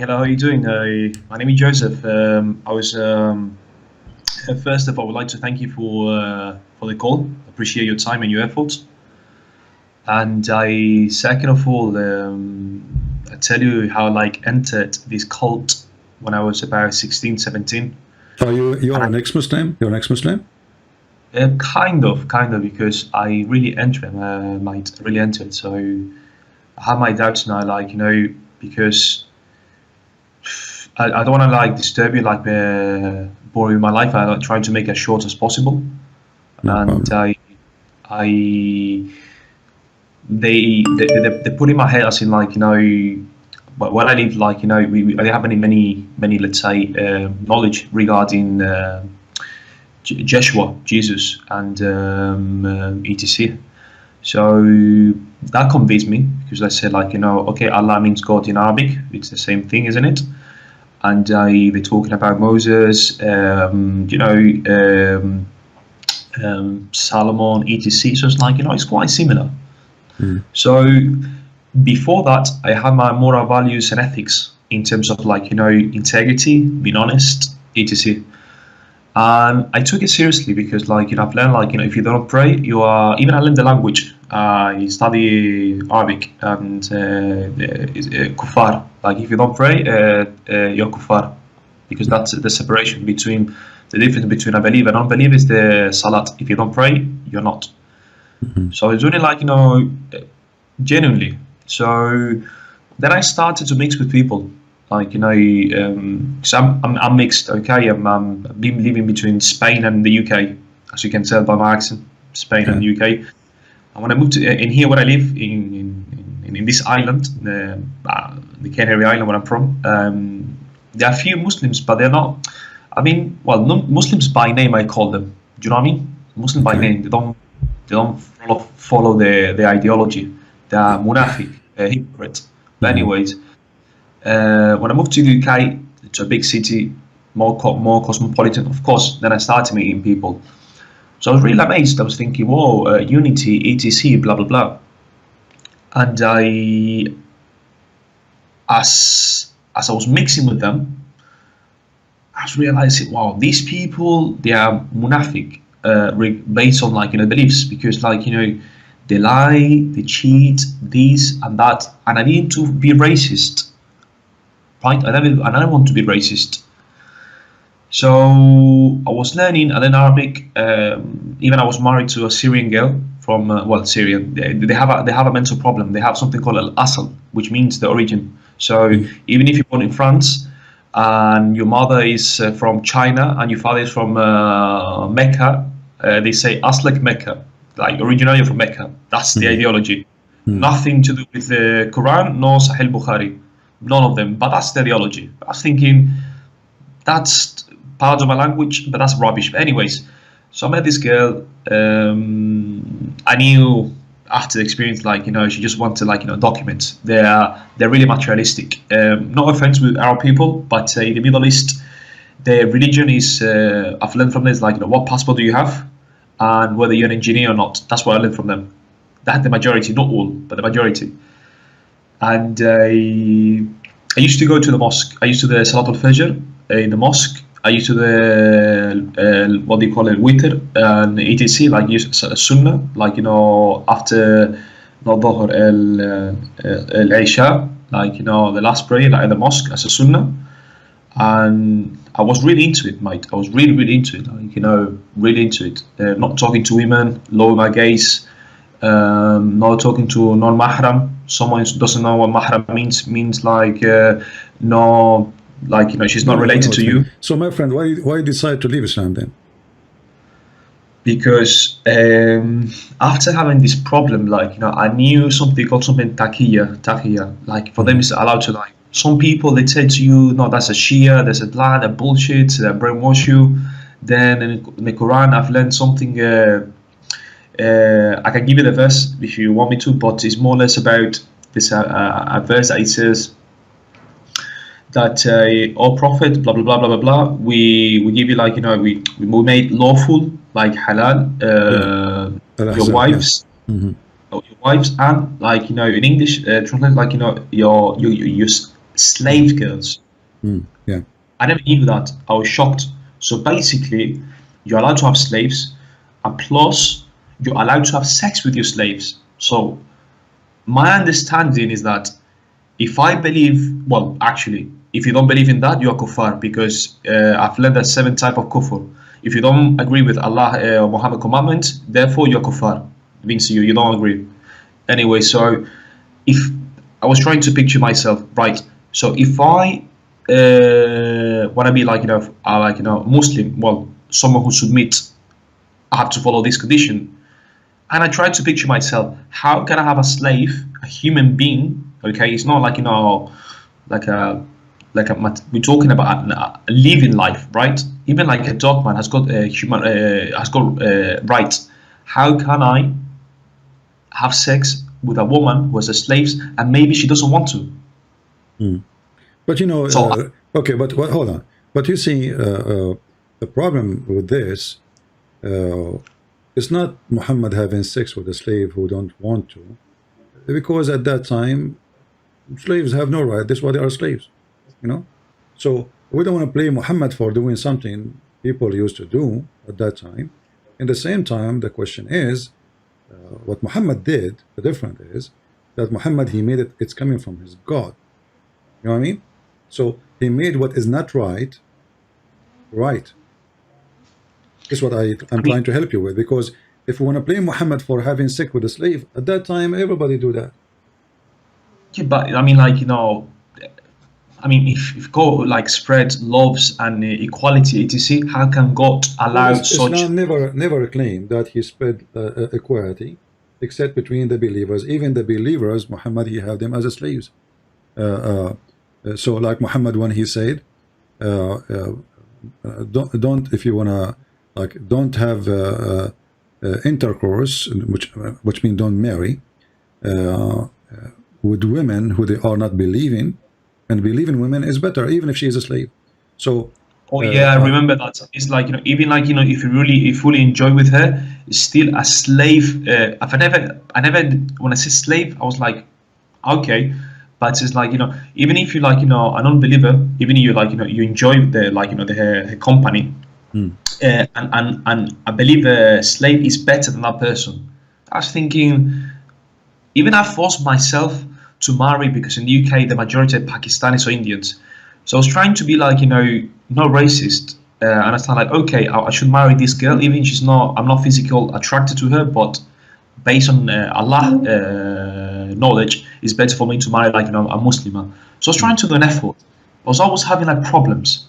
Hello, how are you doing? My name is Joseph. I was first of all, I would like to thank you for the call. Appreciate your time and your efforts. And I second of all, I tell you how I like entered this cult when I was about 16, 17. So you are And an ex-Muslim? You're an ex-Muslim? kind of, because I really entered, might really entered. So I have my doubts now, because I don't want to disturb you, bore you with my life. I try to make it as short as possible. No And problem. I they put in my head as in but when I live I don't have many let's say knowledge regarding Joshua, Jesus, and etc. So that convinced me because I said okay, Allah means God in Arabic. It's the same thing, isn't it? And they're talking about Moses, Solomon, etc. So it's it's quite similar. So before that, I had my moral values and ethics in terms of integrity, being honest, etc. And I took it seriously because I've learned if you don't pray, you are even I learned the language. I study Arabic and kuffar. Like if you don't pray, you're kuffar, because that's the separation between the difference between a believer and unbeliever is the salat. If you don't pray, you're not. So it's really genuinely. So then I started to mix with people, because I'm mixed. Okay, I'm been living between Spain and the UK, as you can tell by my accent, Spain and the UK. And when I moved to in here, where I live in this island, the Canary Island, where I'm from, there are a few Muslims, but they're not. I mean, well, Muslims by name, I call them. Do you know what I mean? Muslim by name. They don't follow the ideology. They are munafiq, hypocrite. But anyways, when I moved to the UK, to a big city, more cosmopolitan, of course, then I started meeting people. So I was really amazed. I was thinking, whoa, unity, etc, blah blah blah. And as I was mixing with them, I was realizing, wow, these people, they are munafiq, based on beliefs, because they lie, they cheat, this and that, and I need to be racist, right? I don't want to be racist. So I was learning. I learned Arabic. Even I was married to a Syrian girl from Syrian. They have a mental problem. They have something called al-asl, which means the origin. So even if you're born in France and your mother is from China and your father is from Mecca, they say aslak Mecca, like originally you're from Mecca. That's the ideology. Nothing to do with the Quran, no Sahih Bukhari, none of them. But that's the ideology. I was thinking that's part of my language, but that's rubbish. But anyways, so I met this girl. I knew after the experience, she just wanted documents. They're really materialistic. No offense with Arab people, but in the Middle East, the religion is. I've learned from this, what passport do you have, and whether you're an engineer or not. That's what I learned from them. That the majority, not all, but the majority. And I used to go to the mosque. I used to the Salat al-Fajr in the mosque. I used to the what do you call it, witr and etc, use sunnah, after Dhuhr al-Isha, the last prayer in the mosque as a sunnah. And I was really into it, mate. I was really into it, really into it. Not talking to women, lower my gaze, not talking to non-mahram. Someone who doesn't know what mahram means no, she's not related to you. So my friend, why decide to leave Islam then? Because after having this problem, I knew something called taqiyya. For them it's allowed to lie. Some people, they say to you, no, that's a Shia, that's a lie, that bullshit, they brainwash you. Then in the Quran, I've learned something. I can give you the verse if you want me to, but it's more or less about this a verse that it says that all prophet, blah blah blah blah blah blah. We give you we made lawful halal your wives, your wives, and in English translate your slave girls. Yeah. I never knew that. I was shocked. So basically, you're allowed to have slaves, and plus you're allowed to have sex with your slaves. So my understanding is that if I believe, well, actually, if you don't believe in that, you are kuffar, because I've learned that 7 type of kufr. If you don't agree with Allah or Muhammad commandment, therefore you're kuffar. It means you don't agree. Anyway, so if I was trying to picture myself, right? So if I want to be like Muslim, well, someone who submit, I have to follow this condition. And I tried to picture myself, how can I have a slave, a human being? Okay, it's not like like a we're talking about a living life, right? Even like a dog man has got human has got rights. How can I have sex with a woman who has a slaves and maybe she doesn't want to? But you know, So okay, but hold on. But you see, the problem with this, it's not Muhammad having sex with a slave who don't want to, because at that time, slaves have no right. That's why they are slaves, you know. So we don't want to blame Muhammad for doing something people used to do at that time. In the same time, the question is, what Muhammad did. The difference is that Muhammad, he made it. It's coming from his God. You know what I mean? So he made what is not right, right. This is what I'm trying to help you with, because if we want to blame Muhammad for having sex with a slave, at that time everybody do that. yeah, but I mean, if God like spread loves and equality, etc., how can God Well, allow such? Islam never claimed that he spread equality, except between the believers. Even the believers, Muhammad, he had them as slaves. So like Muhammad, when he said, don't if you wanna, like, don't have intercourse, which means don't marry with women who they are not believing, and believing women is better even if she is a slave. So Oh yeah, I remember that. It's like even like if you fully enjoy with her, it's still a slave. I never when I say slave, I was like, okay, but it's like even if you like a non-believer, even if you like you enjoy the her company, and I believe a slave is better than that person. I was thinking, even I forced myself to marry because in the UK the majority are Pakistanis or Indians. So I was trying to be like not racist, and I thought like, okay, I should marry this girl even if she's not. I'm not physically attracted to her, but based on Allah knowledge, it's better for me to marry like a Muslim. So I was trying to do an effort. I was always having like problems.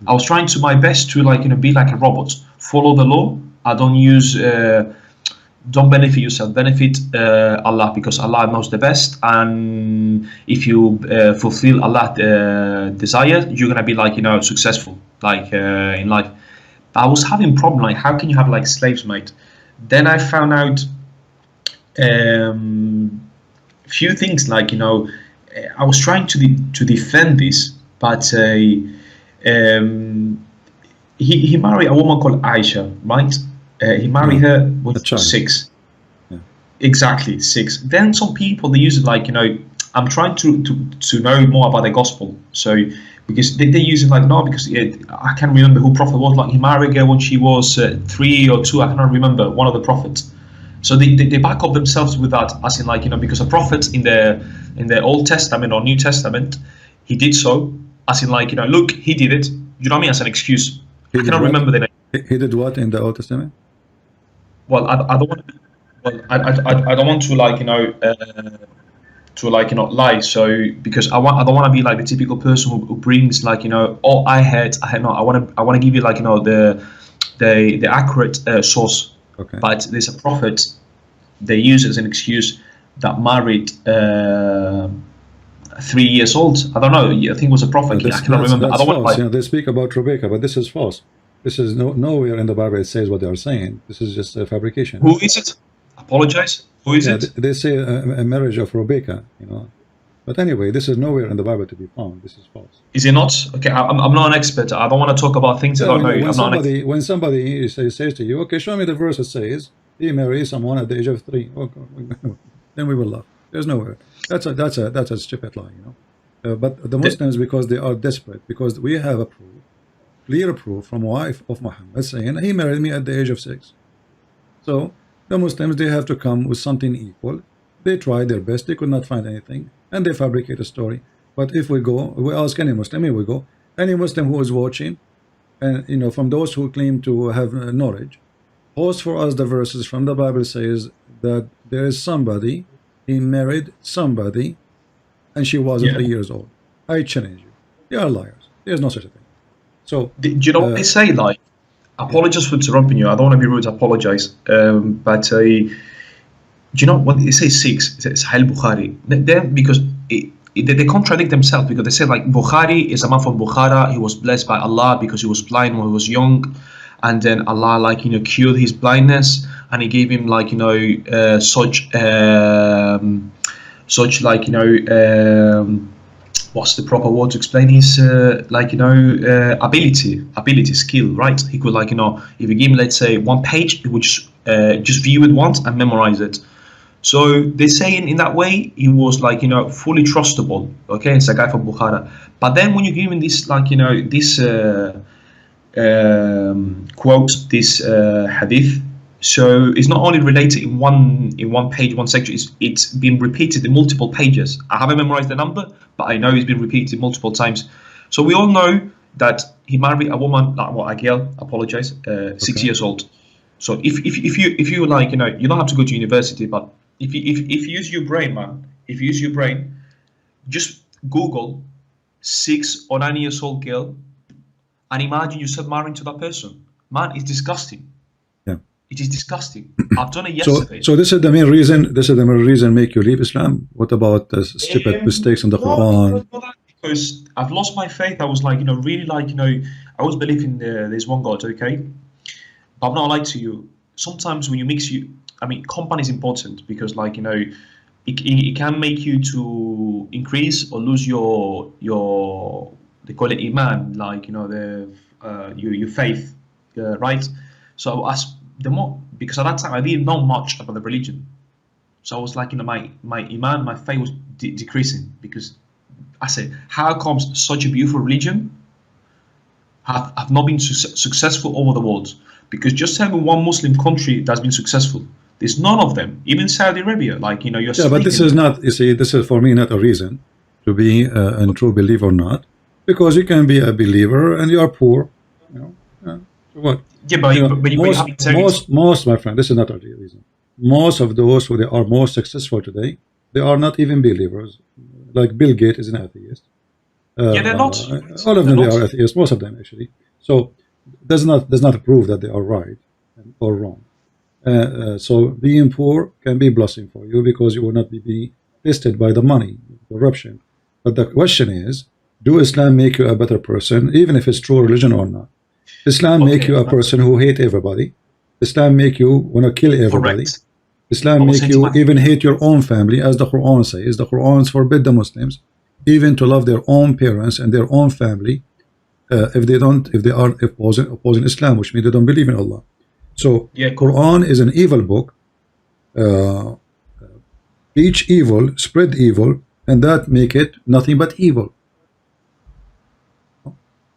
I was trying to my best to like be like a robot, follow the law. I don't use. Don't benefit yourself, benefit Allah, because Allah knows the best, and if you fulfill Allah's desire, you're gonna be like successful like in life. But I was having problem like, how can you have like slaves, mate? Then I found out few things like I was trying to defend this, but he married a woman called Aisha, right? He married her when she was 6. Yeah. Exactly, 6. Then some people, they use it like I'm trying to know more about the gospel. So because they use it like, no, because I can't remember who prophet was. Like he married her when she was 3 or 2. I cannot remember, one of the prophets. So they back up themselves with that, as in like because a prophet in the Old Testament or New Testament, he did so, as in like look, he did it. You know what I mean? As an excuse. I cannot remember the name. He did what in the Old Testament? Well, I don't want. Well, I don't want to like lie. So because I don't want to be like the typical person who brings like oh I had no, I want to give you like the accurate source. Okay. But there's a prophet they use as an excuse that married 3 years old. I don't know. I think it was a prophet. I cannot remember. That's I don't false. want They speak about Rebecca, but this is false. This is nowhere in the Bible it says what they are saying. This is just a fabrication. Who is it? Apologize. Who is it? They say a marriage of Rebecca, But anyway, this is nowhere in the Bible to be found. This is false. Is it not? Okay, I'm not an expert. I don't want to talk about things I don't know. When somebody says to you, okay, show me the verse that says he marries someone at the age of 3, okay, then we will laugh. There's nowhere. That's a stupid lie, But the The, Muslims, because they are desperate, because we have a proof, clear proof from wife of Muhammad saying he married me at the age of 6. So the Muslims, they have to come with something equal. They tried their best, they could not find anything, and they fabricate a story. But if we go, we ask any Muslim, here we go, any Muslim who is watching, and from those who claim to have knowledge, post for us the verses from the Bible says that there is somebody, he married somebody, and she wasn't yeah. 3 years old. I challenge you. They are liars. There's no such a thing. So, Do you know what they say? Like, yeah, apologies for interrupting you. I don't want to be rude. I apologize. But do you know what they say? 6. It's Sahih Bukhari. Then because they contradict themselves, because they say like Bukhari is a man from Bukhara. He was blessed by Allah because he was blind when he was young, and then Allah cured his blindness, and He gave him such what's the proper word to explain his ability, skill, right? He could if you give him, let's say, 1 page, he would just view it once and memorize it. So they say in that way he was fully trustable. Okay, it's a guy from Bukhara. But then when you give him this this quote, this hadith, so it's not only related in one page, one section. It's been repeated in multiple pages. I haven't memorized the number, but I know it's been repeated multiple times. So we all know that he married a woman, a girl. Apologize, 6 okay. years old. So if you you don't have to go to university, but if you use your brain, man, if you use your brain, just Google 6 or 9 years old girl, and imagine yourself marrying to that person. Man, it's disgusting. Yeah. It is disgusting. I've done it yesterday. So this is the main reason. This is the main reason make you leave Islam. What about the stupid mistakes in the Quran? Because I've lost my faith. I was really I always believe in there's one God. Okay, but I'm not like to you. Sometimes when you mix company is important, because it can make you to increase or lose your they call it iman, your faith, right? So the more, because at that time I didn't know much about the religion, so I was my iman, my faith was decreasing, because I said, how comes such a beautiful religion have not been successful over the world? Because just tell me one Muslim country that's been successful. There's none of them. Even Saudi Arabia, you're yeah, but this is not, you see, this is for me not a reason to be a true believer or not, because you can be a believer and you are poor, so what? Yeah, but most, my friend, this is not a real reason. Most of those who they are most successful today, they are not even believers. Like Bill Gates is an atheist. Yeah, they're not. All of them, they are atheists. Most of them, actually. So does not prove that they are right or wrong. So being poor can be a blessing for you, because you will not be tested by the money, corruption. But the question is, do Islam make you a better person, even if it's true religion or not? Islam make you a person who hate everybody. Islam make you want to kill everybody. Correct. Islam make you even hate your own family, as the Quran says. The Quran forbid the Muslims even to love their own parents and their own family, if they are opposing Islam, which means they don't believe in Allah. So yeah, Quran is an evil book. Teach evil, spread evil, and that make it nothing but evil.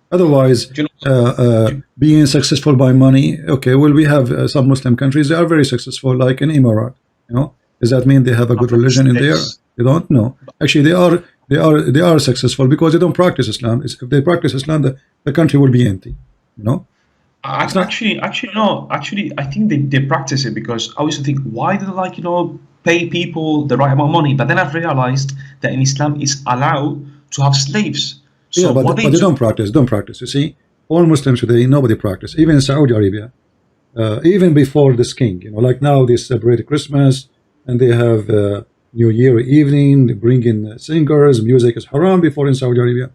Otherwise, being successful by money, okay, well, we have some Muslim countries, they are very successful, like in Emirat. Does that mean they have a good religion in there? They don't know. Actually, they are successful because they don't practice Islam. If they practice Islam, the country will be empty. Actually, no. Actually, I think they practice it, because I used to think, why do they pay people the right amount of money? But then I've realized that in Islam it's allowed to have slaves. So yeah, but they don't practice. Don't practice. You see, all Muslims today, nobody practice. Even in Saudi Arabia, even before this king, like now they celebrate Christmas and they have New Year evening. They bring in singers. Music is haram before in Saudi Arabia,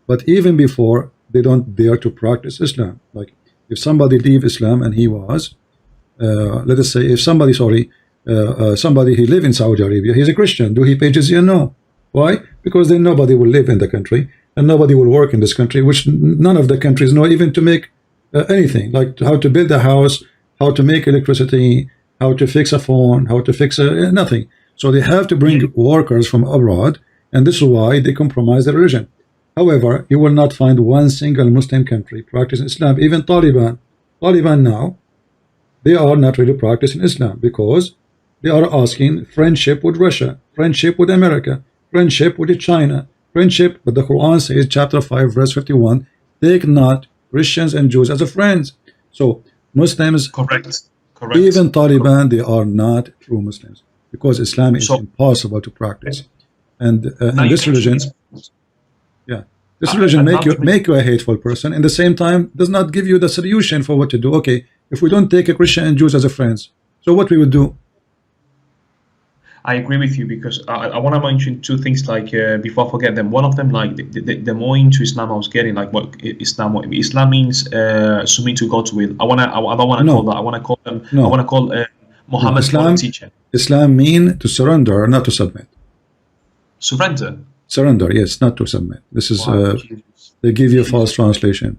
but even before, they don't dare to practice Islam. Like if somebody leave Islam and he was, let us say, if somebody, somebody he live in Saudi Arabia, he's a Christian. Do he pay jizya? No. Why? Because then nobody will live in the country. And nobody will work in this country, which none of the countries know even to make anything, like how to build a house, how to make electricity, how to fix a phone, how to fix nothing. So they have to bring workers from abroad, and this is why they compromise their religion. However, you will not find one single Muslim country practicing Islam. Even Taliban now, they are not really practicing Islam because they are asking friendship with Russia, friendship with America, friendship with China, friendship. But the Quran says, chapter 5, verse 51, take not Christians and Jews as a friends. So Muslims, Correct. even Taliban, they are not true Muslims because Islam is So- impossible to practice. And Now in you this religion, mentioned yeah, this religion another- make you a hateful person. In the same time, does not give you the solution for what to do. Okay, if we don't take a Christian and Jews as a friends, so what we would do? I agree with you because I want to mention two things like before I forget them. One of them, like the more into Islam I was getting, like what Islam means submit to God's will. I don't want to No. call that. I want to call them. No. I want to call Muhammad Islam, teacher. Islam mean to surrender, not to submit. Surrender. Surrender, yes, not to submit. This is Wow, Jesus. they give you a false translation.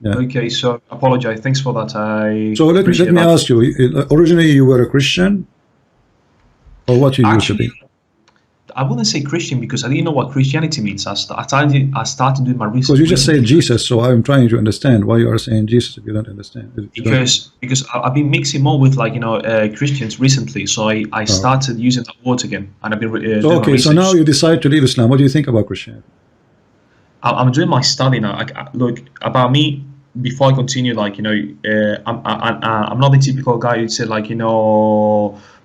Yeah. Okay, so apologize. Thanks for that. So let me ask you. Originally, you were a Christian, or what you used to be? I wouldn't say Christian because I didn't know what Christianity means. I started doing my research. Because you just said Jesus, so I'm trying to understand why you are saying Jesus if you don't understand. If you don't- Because I've been mixing more with like Christians recently, so I started using that word again, and I've been doing my okay, so research. now you decide to leave Islam. What do you think about Christianity? I'm doing my study now. Look, about me, before I continue, like I'm not the typical guy who'd say like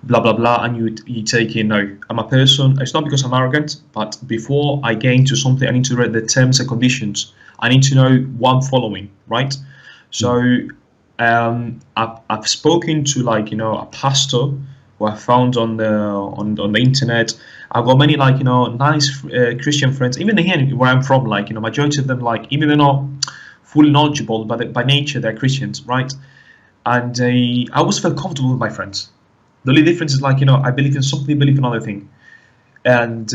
blah blah blah, and you take it. No, I'm a person. It's not because I'm arrogant, but before I get into something, I need to read the terms and conditions. I need to know what I'm following, right? So I've spoken to like a pastor who I found on the internet. I've got many like nice Christian friends, even here where I'm from. Like majority of them, like even they're not fully knowledgeable, but by nature they're Christians, right? And I always felt comfortable with my friends. The only difference is like I believe in something, they believe in another thing. And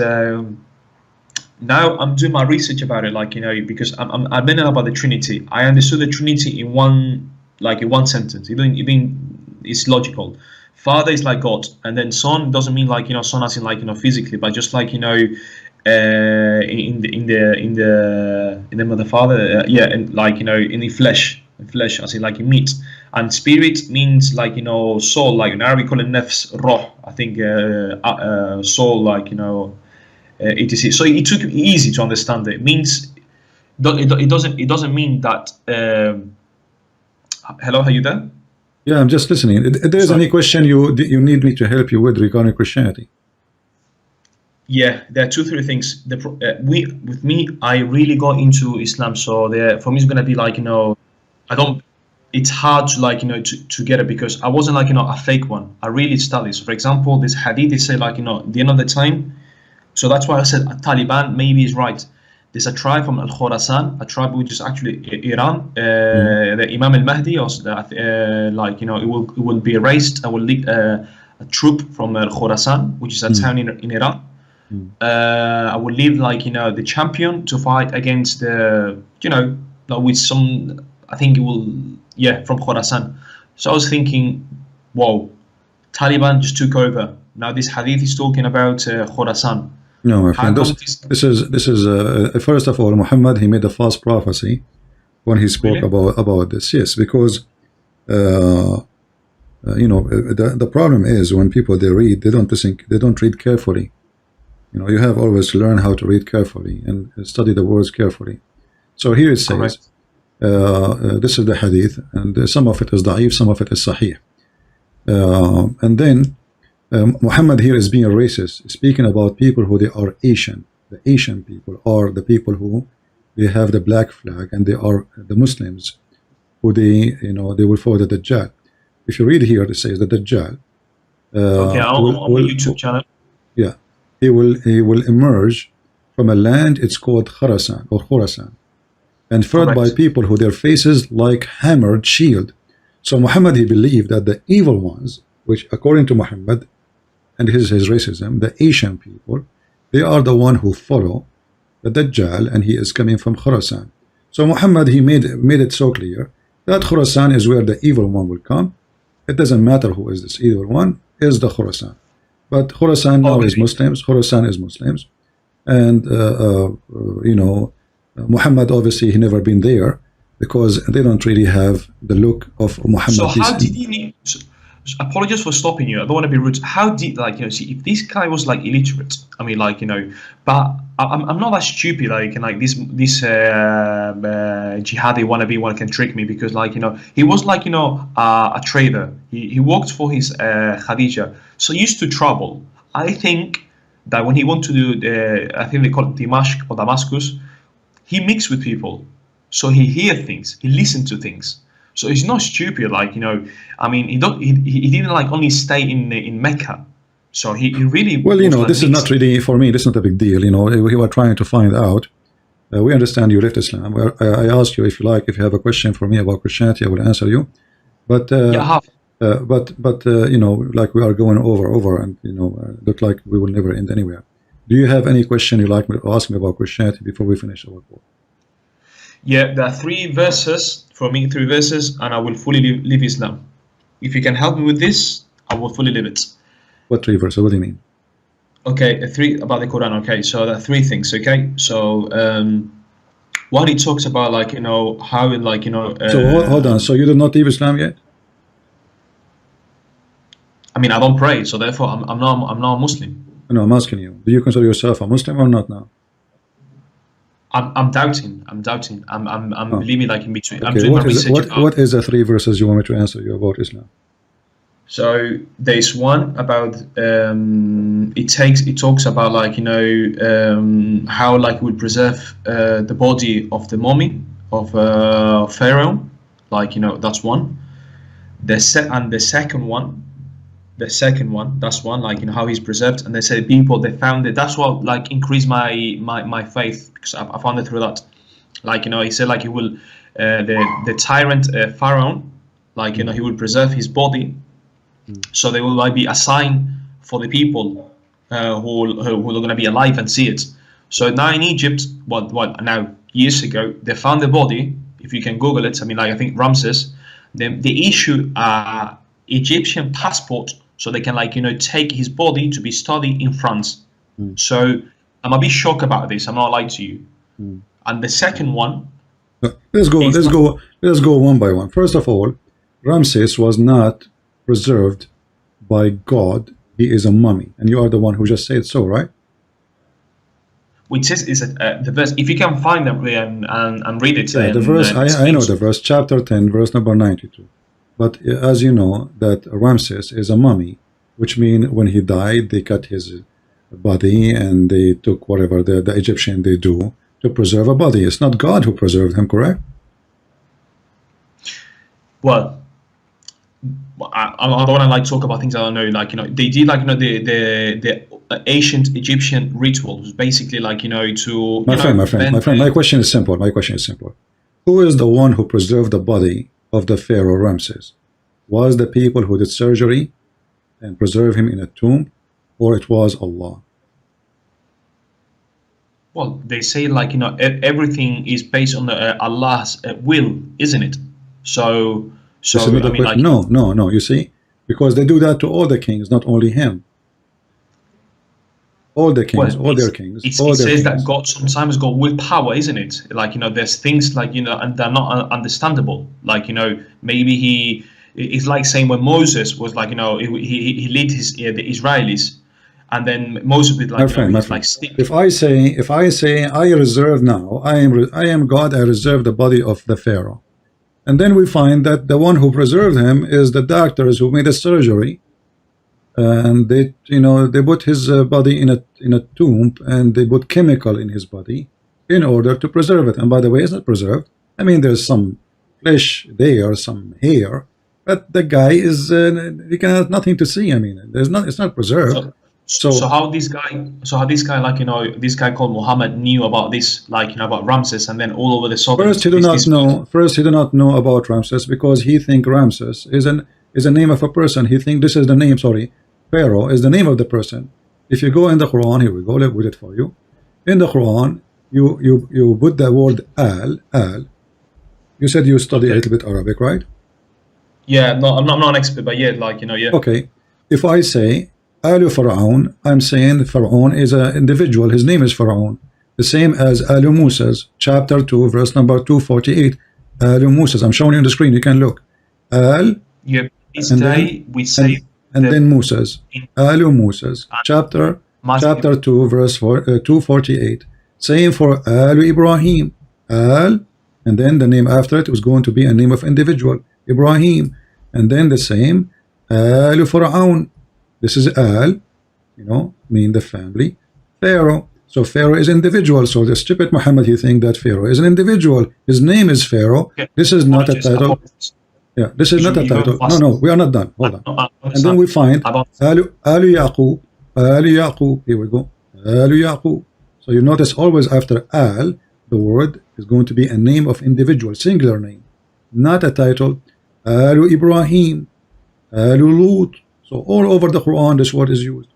now I'm doing my research about it, like because I'm learning about the Trinity. I understood the Trinity in one sentence. Even it's logical. Father is like God, and then Son doesn't mean like Son as in like physically, but just like in the name of the Father, and like in the flesh as in like in meat. And spirit means like soul, like in Arabic call it nafs, roh. I think soul, like etc. So it took me easy to understand it. It means it doesn't mean that. Hello, are you there? Yeah, I'm just listening. If there's any question you need me to help you with regarding Christianity. Yeah, there are three things. With me, I really got into Islam. So for me, it's gonna be like I don't. It's hard to like to get it because I wasn't like a fake one. I really studied. So for example, this hadith they say like the end of the time. So that's why I said Taliban maybe is right. There's a tribe from Al-Khorasan, a tribe which is actually Iran. The Imam al-Mahdi, or like it will be raised. I will lead a troop from Khorasan, which is a town in Iran. I will leave like the champion to fight against the with some. I think it will from Khorasan. So I was thinking, whoa, Taliban just took over. Now this hadith is talking about Khorasan. No, my friend. This is first of all, Muhammad, he made a false prophecy when he spoke about this. Yes, because the problem is when people they read, they don't listen, they don't read carefully. You have always to learn how to read carefully and study the words carefully. So here it says, this is the hadith, and some of it is da'if, some of it is sahih. And then Muhammad here is being racist, speaking about people who they are Asian. The Asian people are the people who they have the black flag, and they are the Muslims who they will follow the Dajjal. If you read here, it says the Dajjal. Okay, on my YouTube channel. Yeah, he will emerge from a land. It's called Khorasan, and fed by people who their faces like hammered shield. So Muhammad he believed that the evil ones, which according to Muhammad and his racism, the Asian people, they are the one who follow the Dajjal, and he is coming from Khorasan. So Muhammad he made it so clear that Khorasan is where the evil one will come. It doesn't matter who is this evil one, is the Khorasan. But Khorasan now is Muslims. Khorasan is Muslims. and you know, Muhammad obviously he never been there because they don't really have the look of Muhammad. So how did he need? Apologies for stopping you. I don't want to be rude. How did, like, you know, see, if this guy was like illiterate, I mean, like, you know, but I'm not that stupid. Like, and like this jihadi wannabe one can trick me, because, like, you know, he was like, you know, a trader. He worked for his Khadija, so he used to travel. I think that when he went to do I think they call it Damascus, he mixed with people, so he hear things, he listened to things. So he's not stupid, like, you know. I mean, he didn't like only stay in Mecca. So he really, well, you know, like this is not really for me. This is not a big deal. You know, we were trying to find out. We understand you left Islam. I asked you if you like, if you have a question for me about Christianity, I will answer you. But yeah, I have. but you know, like we are going over, and you know, look like we will never end anywhere. Do you have any question you like me to ask me about Christianity before we finish our call? Yeah, there are 3 verses for me, 3 verses, and I will fully leave Islam. If you can help me with this, I will fully leave it. What 3 verses? What do you mean? Okay, 3 about the Quran. Okay, so there are 3 things. Okay, so one, it talks about, like, you know, how, like, you know. So hold on. So you did not leave Islam yet? I mean, I don't pray, so therefore I'm not a Muslim. No, I'm asking you. Do you consider yourself a Muslim or not now? I'm doubting. I'm believing, like, in between. Okay, I'm doing my research. What is the 3 verses you want me to answer you about Islam? So there's one about it talks about, like, you know, how, like, we preserve the body of the mummy of Pharaoh, like, you know, that's one. The second one, that's one, like, you know, how he's preserved. And they say people, they found it, that's what, like, increased my faith, because I found it through that. Like, you know, he said, like, he will the tyrant Pharaoh, like, you know, he will preserve his body, so there will, like, be a sign for the people who are going to be alive and see it. So now in Egypt, now years ago, they found the body. If you can Google it, I mean, like, I think Ramses, they issue a Egyptian passport, so they can, like, you know, take his body to be studied in France. So I'm a bit shocked about this, I'm not lying to you. And the second one, let's go one by one. First of all, Ramses was not preserved by God. He is a mummy, and you are the one who just said so, right? which is the verse, if you can find them and read it. Yeah, the verse, I know the verse, chapter 10, verse number 92. But as you know, that Ramses is a mummy, which means when he died, they cut his body and they took whatever the Egyptian they do to preserve a body. It's not God who preserved him, correct? Well, I don't want to, like, talk about things I don't know. Like, you know, they did, like, you know, the ancient Egyptian rituals, basically, like, you know, to my friend. My question is simple. Who is the one who preserved the body of the Pharaoh Ramses? Was the people who did surgery and preserve him in a tomb, or it was Allah? Well, they say, like, you know, everything is based on Allah's will, isn't it? So I mean, like, no. You see, because they do that to all the kings, not only him. All the kings, all their kings. It says that God sometimes got with power, isn't it? Like, you know, there's things, like, you know, and they're not understandable. Like, you know, maybe it's like saying when Moses was, like, you know, he led the Israelis, and then Moses did, like, my friend. Like, if I say I reserve now, I am God, I reserve the body of the Pharaoh. And then we find that the one who preserved him is the doctors who made the surgery, and they, you know, they put his body in a tomb, and they put chemical in his body in order to preserve it. And by the way, it's not preserved. I mean, there's some flesh there, some hair, but the guy is he can have nothing to see. I mean, it's not preserved. So how this guy, like, you know, this guy called Muhammad knew about this, like, you know, about Ramses, and then all over the Southern. First, he do not know about Ramses, because he think Ramses is a name of a person. He think this is the name. Sorry, Pharaoh is the name of the person. If you go in the Quran, here we go. Let me read it for you. In the Quran, you put the word al. You said you study a little bit Arabic, right? Yeah, no, I'm not an expert, but yeah, like, you know, yeah. Okay, if I say Alu Pharaoh, I'm saying Pharaoh is an individual. His name is Pharaoh. The same as Alu Musa's, chapter 2, verse number 248. Alu Musa's. I'm showing you on the screen. You can look. Al, Yeah, this and day then we say and then Musa's. Alu Musa's, chapter 2, verse 248. Same for Alu Ibrahim. Al, and then the name after it was going to be a name of individual, Ibrahim, and then the same Alu Pharaoh. This is Al, mean the family. Pharaoh. So Pharaoh is individual. So the stupid Muhammad, he think that Pharaoh is an individual. His name is Pharaoh. Okay. This is not a title. Yeah, this is not a title. No, we are not done. Hold on. And then we find Alu Yaqub. Alu Yaqub. Here we go. Alu Yaqub. So you notice always after Al, the word is going to be a name of individual, singular name, not a title. Alu Ibrahim. Alu Lut. So all over the Quran, this word is used.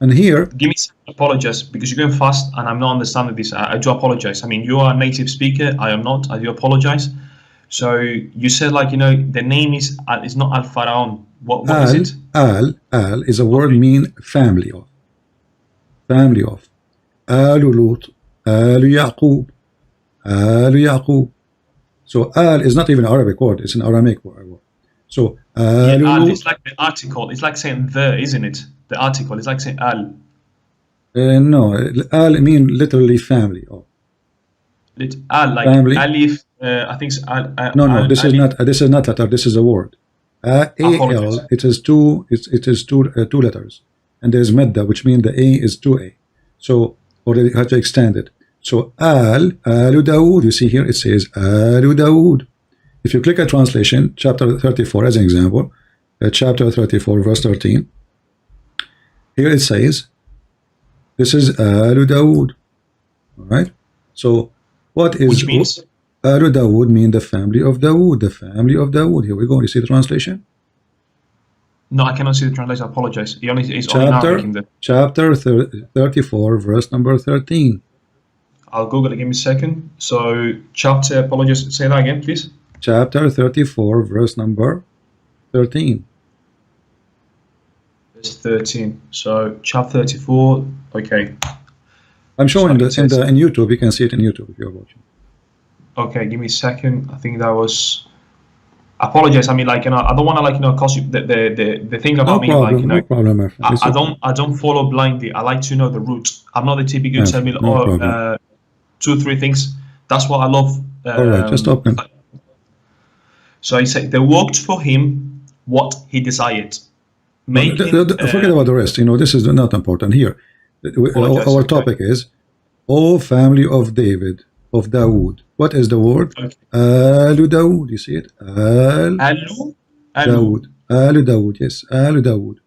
And here, give me some apologies because you're going fast and I'm not understanding this. I do apologize. I mean, you are a native speaker. I am not. I do apologize. So you said, like, the name is not Al Pharaoh. What is it? Al is a word mean family of. Family of. Alu Lut. Alu Yaqub. Alu Yaqub. So Al is not even an Arabic word. It's an Aramaic word. So Al is like the article. It's like saying the, isn't it? The article is like saying Al. No, Al mean literally family. Al, like family. Alif. I think it's Al. No, this is not. This is not letter. This is a word. Al. It is two. It is two letters, and there is medda, which means the A is 2A. So, or you have to extend it. So Alu Dawood. You see here it says Alu Dawood. If you click a translation, chapter 34 as an example, chapter 34 verse 13. Here it says, this is Alu Dawood. All right. So what is which means Alu Dawood? Mean the family of Dawood. The family of Dawood. Here we go. You see the translation? No, I cannot see the translation. I apologize. Chapter 34, verse number 13. I'll Google it. Give me a second. So chapter. Apologize. Say that again, please. Chapter 34, verse number 13. 13. So chapter 34. Okay. I'm showing this in YouTube. You can see it in YouTube if you're watching. Okay, give me a second. I think that was. Apologize. I mean, like, I don't want to, like, cause you the thing about me, like, no problem, my friend. I don't follow blindly. I like to know the root. I'm not the typical tell me, no 2-3 things. That's what I love. All right, just open. So he said they worked for him what he desired. Forget about the rest. This is not important here. Our topic is, O family of David, of Dawood. What is the word? Okay. Alu Dawood. You see it? Alu Dawood. Alu Dawood. Yes. Alu Dawood.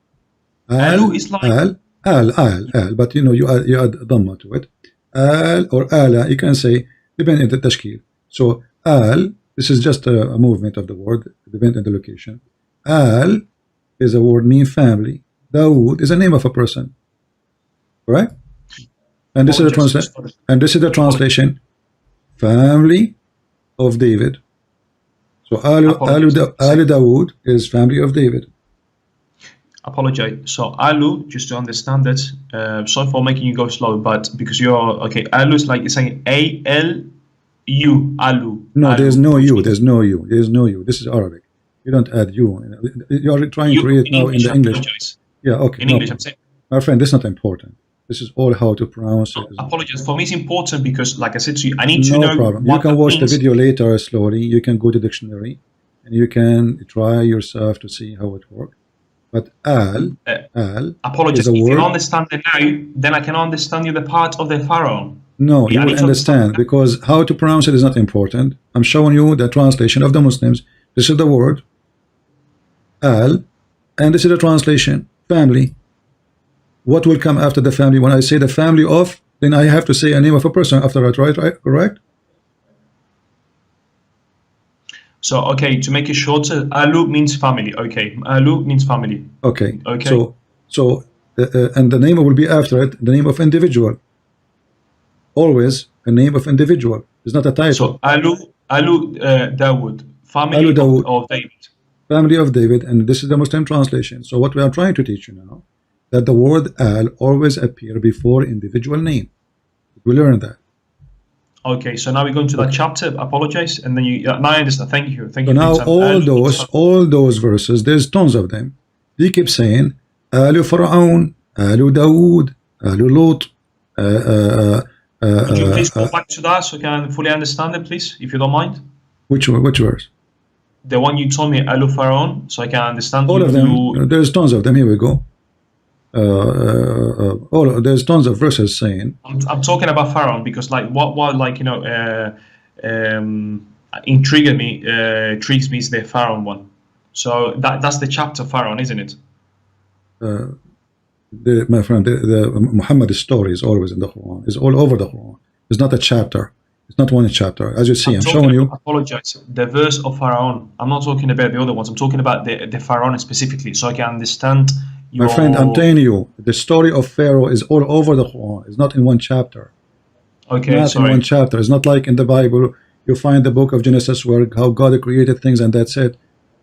Alu is like Al. But you add dhamma to it. Al or ala. You can say depending on the tashkil. So Al. This is just a movement of the word, depending on the location. Al is a word mean family. Dawood is a name of a person. Right? And this is the translation. Family of David. So Alu Dawood is family of David. Apologize. So Alu, just to understand it, sorry for making you go slow, but because you're okay, Alu is like you're saying ALU. Alu. No, Alu. there's no U. There's no U. There's no U. This is Arabic. You don't add U. You are trying to read it now in the English. Yeah, okay. In English, I'm saying. My friend, this is not important. This is all how to pronounce it. Apologies. For me, it's important because, like I said to you, I need to know. No problem. You can watch the video later slowly. You can go to dictionary and you can try yourself to see how it works. But Al apologies. If you understand it now, then I can understand you the part of the Pharaoh. No, you will understand because how to pronounce it is not important. I'm showing you the translation of the Muslims. This is the word Al, and this is the translation family. What will come after the family? When I say the family of, then I have to say a name of a person after that, right? Correct? So, okay, to make it shorter, Alu means family. Okay, Alu means family. Okay. So, and the name will be after it, the name of individual. Always a name of individual. It's not a title. So, Alu Dawood, family of David. Family of David, and this is the Muslim translation. So, what we are trying to teach you now, that the word al always appear before individual name. We learned that. Okay, so now we're going to that chapter. Apologize, and then you. Now I understand. Thank you. Thank So you. now all those verses, there's tons of them. He keeps saying Alu Fir'aun, Alu Dawood, Alu Lot. Could you please go back to that so I can fully understand it, please, if you don't mind? Which verse? The one you told me, Alu Pharaoh, so I can understand. All of them. There's tons of them. Here we go. There's tons of verses saying. I'm talking about Pharaoh because, like, what like intrigues me is the Pharaoh one. So that's the chapter Pharaoh, isn't it? My friend, the Muhammad's story is always in the Quran. It's all over the Quran. It's not a chapter. It's not one chapter. As you see, I'm showing you. Apologize. The verse of Pharaoh. I'm not talking about the other ones. I'm talking about the Pharaoh specifically, so I can understand. My friend, I'm telling you, the story of Pharaoh is all over the Quran. It's not in one chapter. Okay, not in one chapter. It's not like in the Bible. You find the book of Genesis where how God created things and that's it.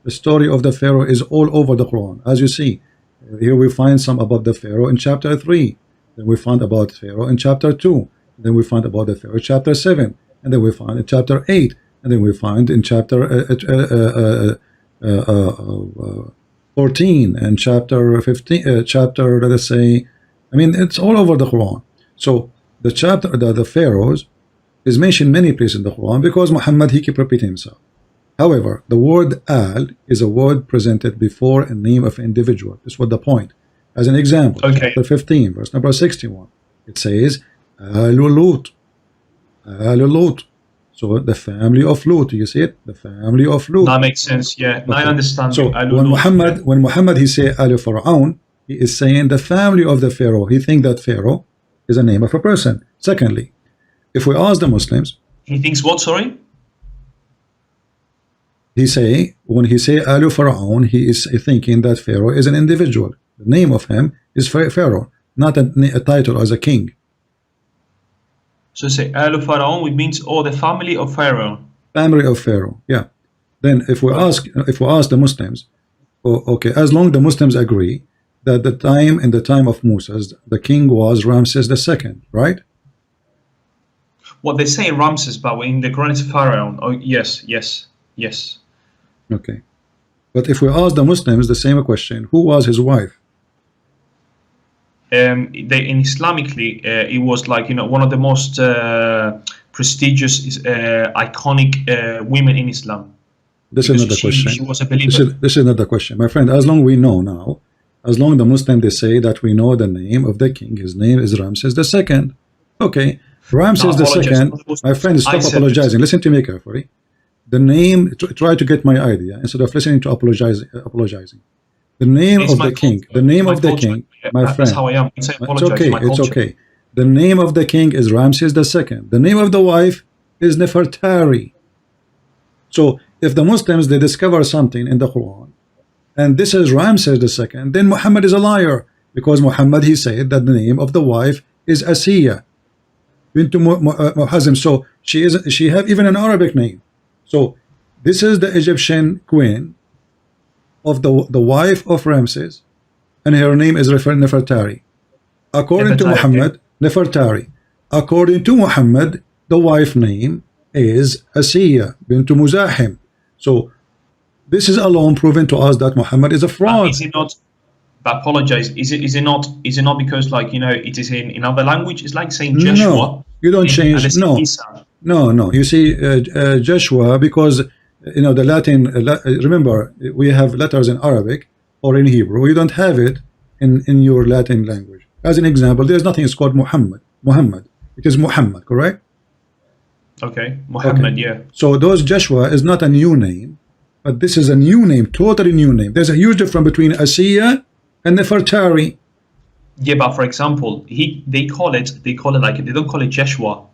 The story of the Pharaoh is all over the Quran. As you see, here we find some about the Pharaoh in chapter 3. Then we find about Pharaoh in chapter 2. Then we find about the Pharaoh chapter 7. And then we find in chapter 8. And then we find in chapter 14 and chapter 15, chapter, let us say, I mean, it's all over the Quran. So the chapter, the Pharaohs is mentioned many places in the Quran because Muhammad, he keep repeating himself. However, the word al is a word presented before a name of an individual. This was the point. As an example, chapter 15, verse number 61, it says, Al-Lut. Al-Lut. So the family of Lut, you see it? The family of Lut. That makes sense, yeah. Okay. Now I understand. So when Muhammad he say Al Fir'aun, he is saying the family of the Pharaoh. He think that Pharaoh is a name of a person. Secondly, if we ask the Muslims, he thinks what? Sorry. When he say Al Fir'aun, he is thinking that Pharaoh is an individual. The name of him is Pharaoh, not a title as a king. So say Al Pharaoh, which means the family of Pharaoh. Family of Pharaoh, yeah. Then if we ask the Muslims, okay, as long the Muslims agree that in the time of Moses, the king was Ramses II, right? Well, they say Ramses, but in the Quran it's Pharaoh. Oh, yes. Okay, but if we ask the Muslims the same question, who was his wife? In Islamically, it was like one of the most prestigious, iconic women in Islam. This is not the question. She was a believer. This is not the question, my friend. As long we know now, as long the Muslim they say that we know the name of the king, his name is Ramses II. Okay, Ramses II. My friend, stop apologizing. Listen to me carefully. The name. Try to get my idea instead of listening to apologizing. The name of the king. The name of the king. My friend. That's how I am. It's okay. It's okay. The name of the king is Ramses II. The name of the wife is Nefertari. So if the Muslims they discover something in the Quran and this is Ramses II, then Muhammad is a liar because Muhammad he said that the name of the wife is Asiya bint Muhazim. So she have even an Arabic name. So this is the Egyptian queen of the wife of Ramses, and her name is Nefertari. According to Muhammad, Nefertari. According to Muhammad, the wife name is Asiya bint Muzahim. So this is alone proven to us that Muhammad is a fraud. Is it not? But apologize. Is it not? Is it not because it is in other language? It's like saying Joshua. No, you don't change. No. You see, Joshua because. The Latin, remember, we have letters in Arabic or in Hebrew. You don't have it in your Latin language. As an example, there's nothing it's called Muhammad. It is Muhammad, correct? Okay, Muhammad, okay. Yeah. So those Joshua is not a new name, but this is a new name, totally new name. There's a huge difference between Asiya and Nefertari. Yeah, but for example, they call it like they don't call it Joshua,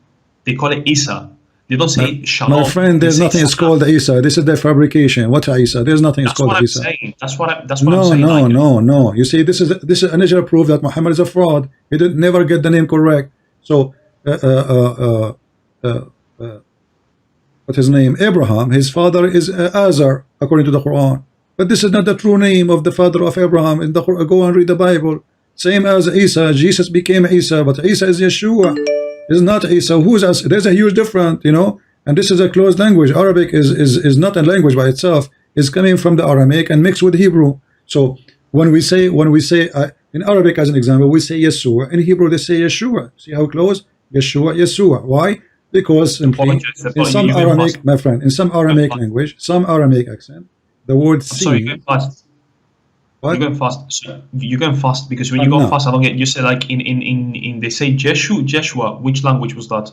they call it Isa. They don't say Shalom. My friend, there's nothing it's called Isa. This is their fabrication. What's Isa? There's nothing it's called Isa. That's what I'm saying. No. You see, this is initial proof that Muhammad is a fraud. He did never get the name correct. So, what's his name? Abraham. His father is Azar, according to the Quran. But this is not the true name of the father of Abraham. In the Quran, go and read the Bible. Same as Isa, Jesus became Isa, but Isa is Yeshua, is not Isa. Who's us? There's a huge difference, you know. And this is a closed language. Arabic is not a language by itself. It's coming from the Aramaic and mixed with Hebrew. So when we say in Arabic, as an example, we say Yeshua. In Hebrew, they say Yeshua. See how close? Yeshua, Yeshua. Why? Because simply in some Aramaic, my friend, in some Aramaic language, some Aramaic accent, the word see. Sorry, you're going fast. What? You're going fast. So you're going fast because when you go fast, I don't get. You say like in they say Jeshua. Which language was that?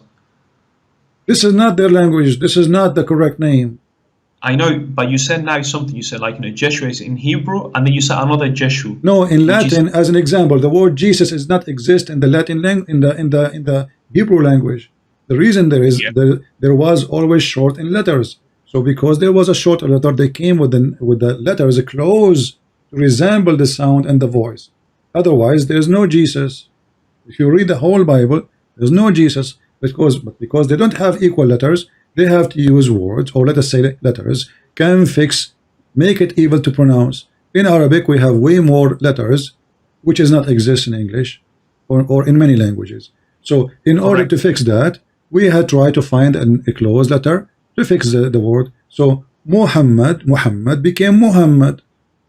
This is not their language. This is not the correct name. I know, but you said now something. You said like, you know, Jeshua is in Hebrew, and then you said another Jeshu. No, in Latin, as an example, the word Jesus does not exist in the Latin in the Hebrew language. The reason there was always short in letters. So because there was a short letter, they came with the letters close to resemble the sound and the voice. Otherwise, there's no Jesus. If you read the whole Bible, there's no Jesus, because they don't have equal letters. They have to use words, or let us say letters, can fix, make it evil to pronounce. In Arabic, we have way more letters, which does not exist in English or in many languages. So in order to fix that, we had tried to find a closed letter to fix the word. So Muhammad became Muhammad,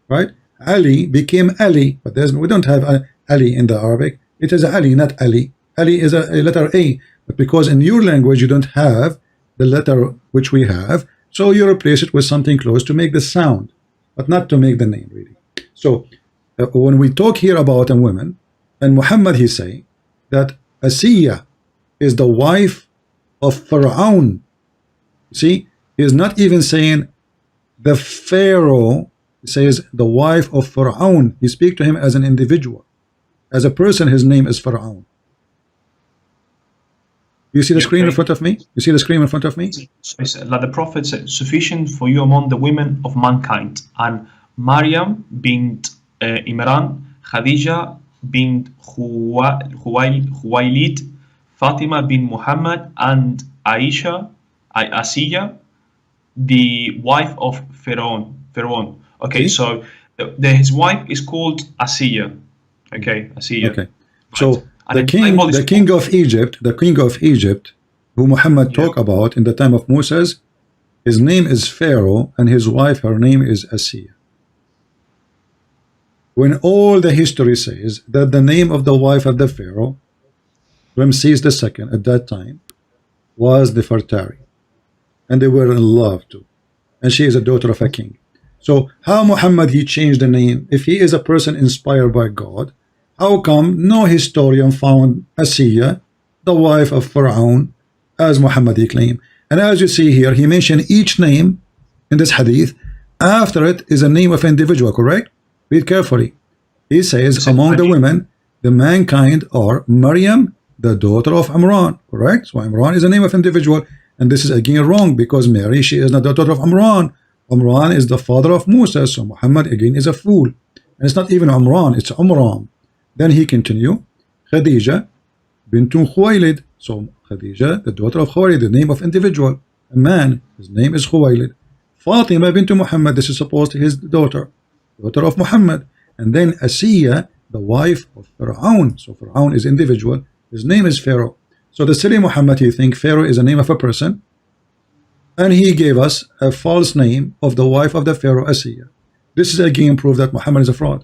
right? Ali became Ali, but we don't have Ali in the Arabic. It is Ali, not Ali. Ali is a letter A, but because in your language you don't have the letter which we have, so you replace it with something close to make the sound, but not to make the name really. So when we talk here about a woman, and Muhammad, he say that Asiya is the wife of Pharaoh. See, he is not even saying the Pharaoh. He says the wife of Pharaoh. He speaks to him as an individual, as a person. His name is Pharaoh. You see the screen in front of me? You see the screen in front of me? So like the Prophet said, sufficient for you among the women of mankind. And Maryam bint Imran, Khadija bint Khuwailid, Fatima bin Muhammad, and Asiya, the wife of Pharaoh. Okay, so his wife is called Asiya. Okay, Asiya. Okay, so the king of Egypt, who Muhammad talked about in the time of Moses, his name is Pharaoh, and his wife, her name is Asiya. When all the history says that the name of the wife of the Pharaoh, Ramses II, at that time, was Nefertari, and they were in love too, and she is a daughter of a king. So how Muhammad he changed the name? If he is a person inspired by God, how come no historian found Asiya, the wife of Pharaoh, as Muhammad he claimed? And as you see here, he mentioned each name in this hadith. After it is a name of individual, correct? Read carefully. He says, among the women, the mankind are Maryam, the daughter of Imran, correct? So Imran is a name of individual, and this is again wrong, because Mary, she is not the daughter of Imran. Imran is the father of Musa, so Muhammad again is a fool. And it's not even Imran, it's Umran. Then he continue, Khadija bintu Khuwailid. So Khadija, the daughter of Khuwailid, the name of individual, a man, his name is Khuwailid. Fatima bintu Muhammad, this is supposed to his daughter of Muhammad. And then Asiya, the wife of Pharaoh. So Pharaoh is individual, his name is Pharaoh. So the silly Muhammad, he think Pharaoh is a name of a person, and he gave us a false name of the wife of the Pharaoh, Asiya. This is again proof that Muhammad is a fraud.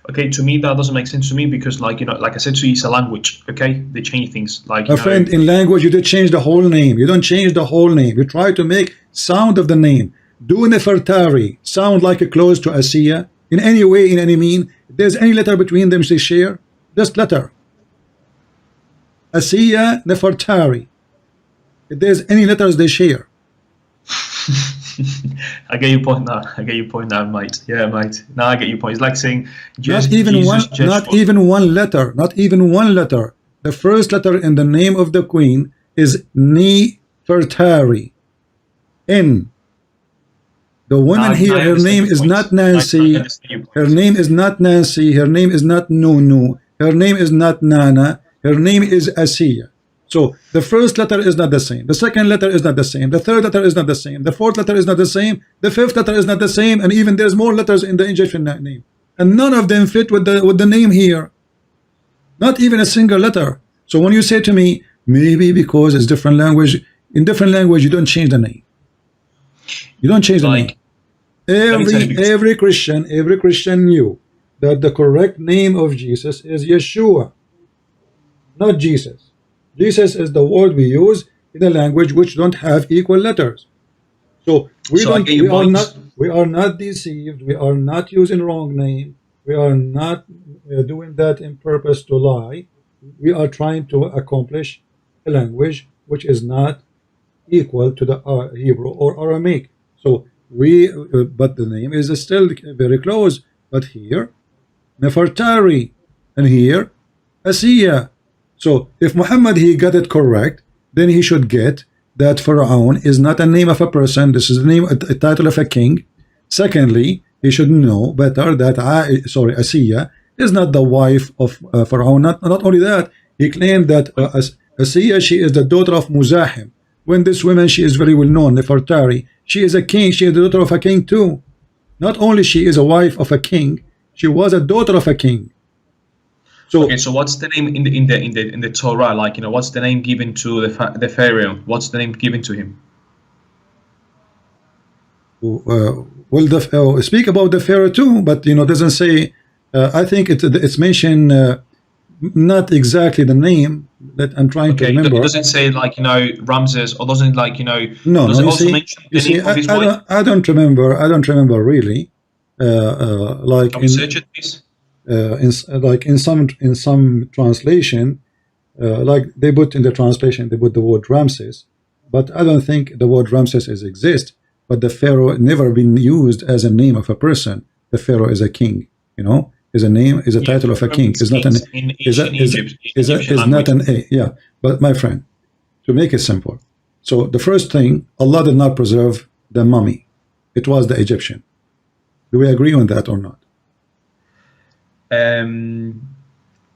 Okay, to me that doesn't make sense to me, because like, you know, like I said to you, it's a language. Okay, they change things. Like, my friend, in language you did change the whole name. You don't change the whole name. You try to make sound of the name. Do Nefertari sound like a close to Asiya in any way, in any mean? If there's any letter between them they share, just letter. Asiya, Nefertari. If there's any letters they share. I get your point now. I get your point now, mate. Yeah, mate. Now I get your point. It's like saying not even one letter. Not even one letter. The first letter in the name of the queen is Nefertari. N. The woman here, her name is not Nancy. Her name is not Nancy. Her name is not Nunu. Her name is not Nana. Her name is Asiya. So the first letter is not the same. The second letter is not the same. The third letter is not the same. The fourth letter is not the same. The fifth letter is not the same. And even there's more letters in the Egyptian name. and none of them fit with the name here. Not even a single letter. So when you say to me, maybe because it's different language, in different language you don't change the name. You don't change the name. Like, let me tell you, because Every Christian knew that the correct name of Jesus is Yeshua, not Jesus. Jesus is the word we use in a language which don't have equal letters. So we so I don't get your point. we are not deceived, we are not using wrong name, we are not doing that in purpose to lie. We are trying to accomplish a language which is not equal to the Hebrew or Aramaic. So we but the name is still very close. But here Nefertari, and here Asiya. So if Muhammad he got it correct, then he should get that Pharaoh is not a name of a person. This is the name, a title of a king. Secondly, he should know better that Asiya is not the wife of Pharaoh. Not only that, he claimed that Asiya, she is the daughter of Muzahim. When this woman, she is very well known, Nefertari, she is a king. She is the daughter of a king too. Not only she is a wife of a king, she was a daughter of a king. So okay, so what's the name in the Torah? Like, you know, what's the name given to the Pharaoh? What's the name given to him? well, speak about the Pharaoh too, but you know, doesn't say. I think it's mentioned not exactly the name that I'm trying to remember. It doesn't say like, you know, Ramses, or doesn't like, you know. No, does no. it You also see, mention the name of his wife? I don't remember. I don't remember really. Like Can we search it, please? in some translation, like they put in the translation, they put the word Ramses, but I don't think the word Ramses exists. But the Pharaoh never been used as a name of a person. The Pharaoh is a king, you know, is a name, is a title of a king. Is not an is not an a. Yeah, but my friend, to make it simple, so the first thing, Allah did not preserve the mummy; it was the Egyptian. Do we agree on that or not?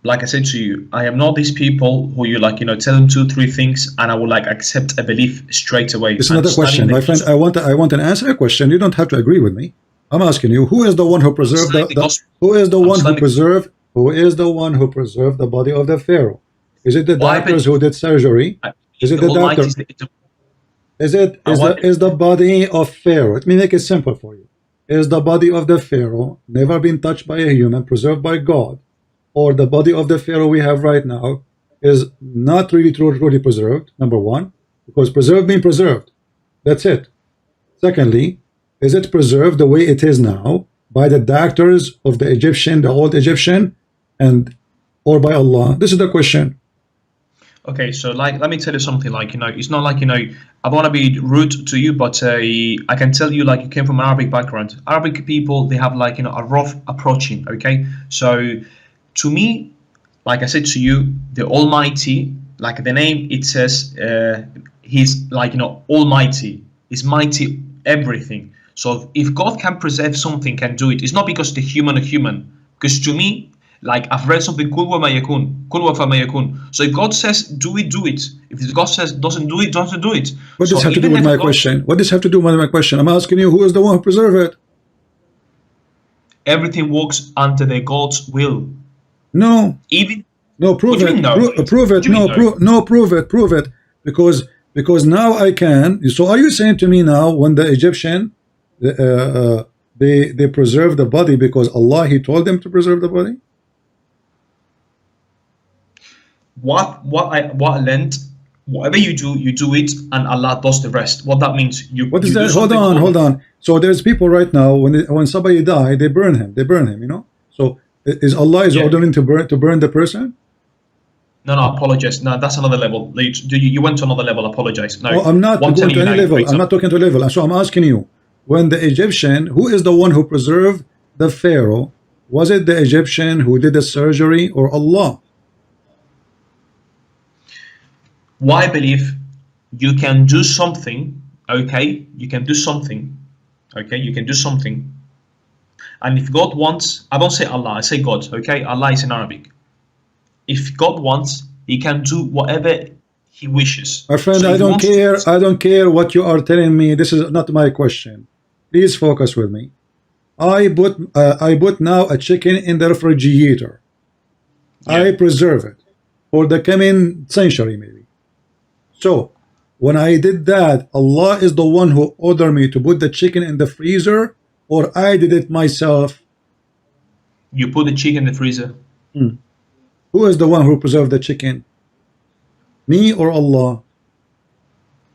Like I said to you, I am not these people who you like, you know, tell them 2-3 things and I will like accept a belief straight away. It's not a question, my friend. I want an answer a question. You don't have to agree with me. I'm asking you, who is the one who preserved who is the one who preserved the body of the Pharaoh? Is it the doctors who did surgery? Is it the doctor? Is the body of Pharaoh? Let me make it simple for you. Is the body of the Pharaoh never been touched by a human, preserved by God? Or the body of the Pharaoh we have right now is not really truly preserved, number one, because preserved means preserved. That's it. Secondly, is it preserved the way it is now by the doctors of the Egyptian, the old Egyptian, or by Allah? This is the question. Okay, so like, let me tell you something, like, you know, it's not like, you know, I don't want to be rude to you, but I can tell you, like, you came from an Arabic background. Arabic people, they have like, you know, a rough approaching, okay? So to me, like I said to you, the Almighty, like the name, it says he's like, you know, Almighty, he's mighty everything. So if God can preserve something, can do it, it's not because the human are human. Because to me, like I've read something, kul wa ma yakun, kul wa fa ma yakun. So if God says do it, do it. If God says doesn't do it, doesn't do it. What does this have to do with my question? What does this have to do with my question? I'm asking you, who is the one who preserved it? Everything works under the God's will. No. Even no, prove it. Prove it. No, prove it. Because now I can. So are you saying to me now, when the Egyptian they preserve the body because Allah he told them to preserve the body? What length? Whatever you do it, and Allah does the rest. What that means? What is that? Hold on. So there's people right now when somebody die, they burn him. You know. So is Allah ordering to burn the person? No, apologize. No, that's another level. You went to another level. Apologize. No, I'm not going to any level. I'm not talking to a level. So I'm asking you, when the Egyptian, who is the one who preserved the Pharaoh? Was it the Egyptian who did the surgery or Allah? Why believe you can do something? Okay, you can do something. Okay, you can do something. And if God wants, I don't say Allah, I say God. Okay, Allah is in Arabic. If God wants, He can do whatever He wishes. My friend, I don't care what you are telling me. This is not my question. Please focus with me. I put now a chicken in the refrigerator. I Yeah. preserve it for the coming century maybe. So when I did that, Allah is the one who ordered me to put the chicken in the freezer, or I did it myself? You put the chicken in the freezer. Who is the one who preserved the chicken? Me or Allah?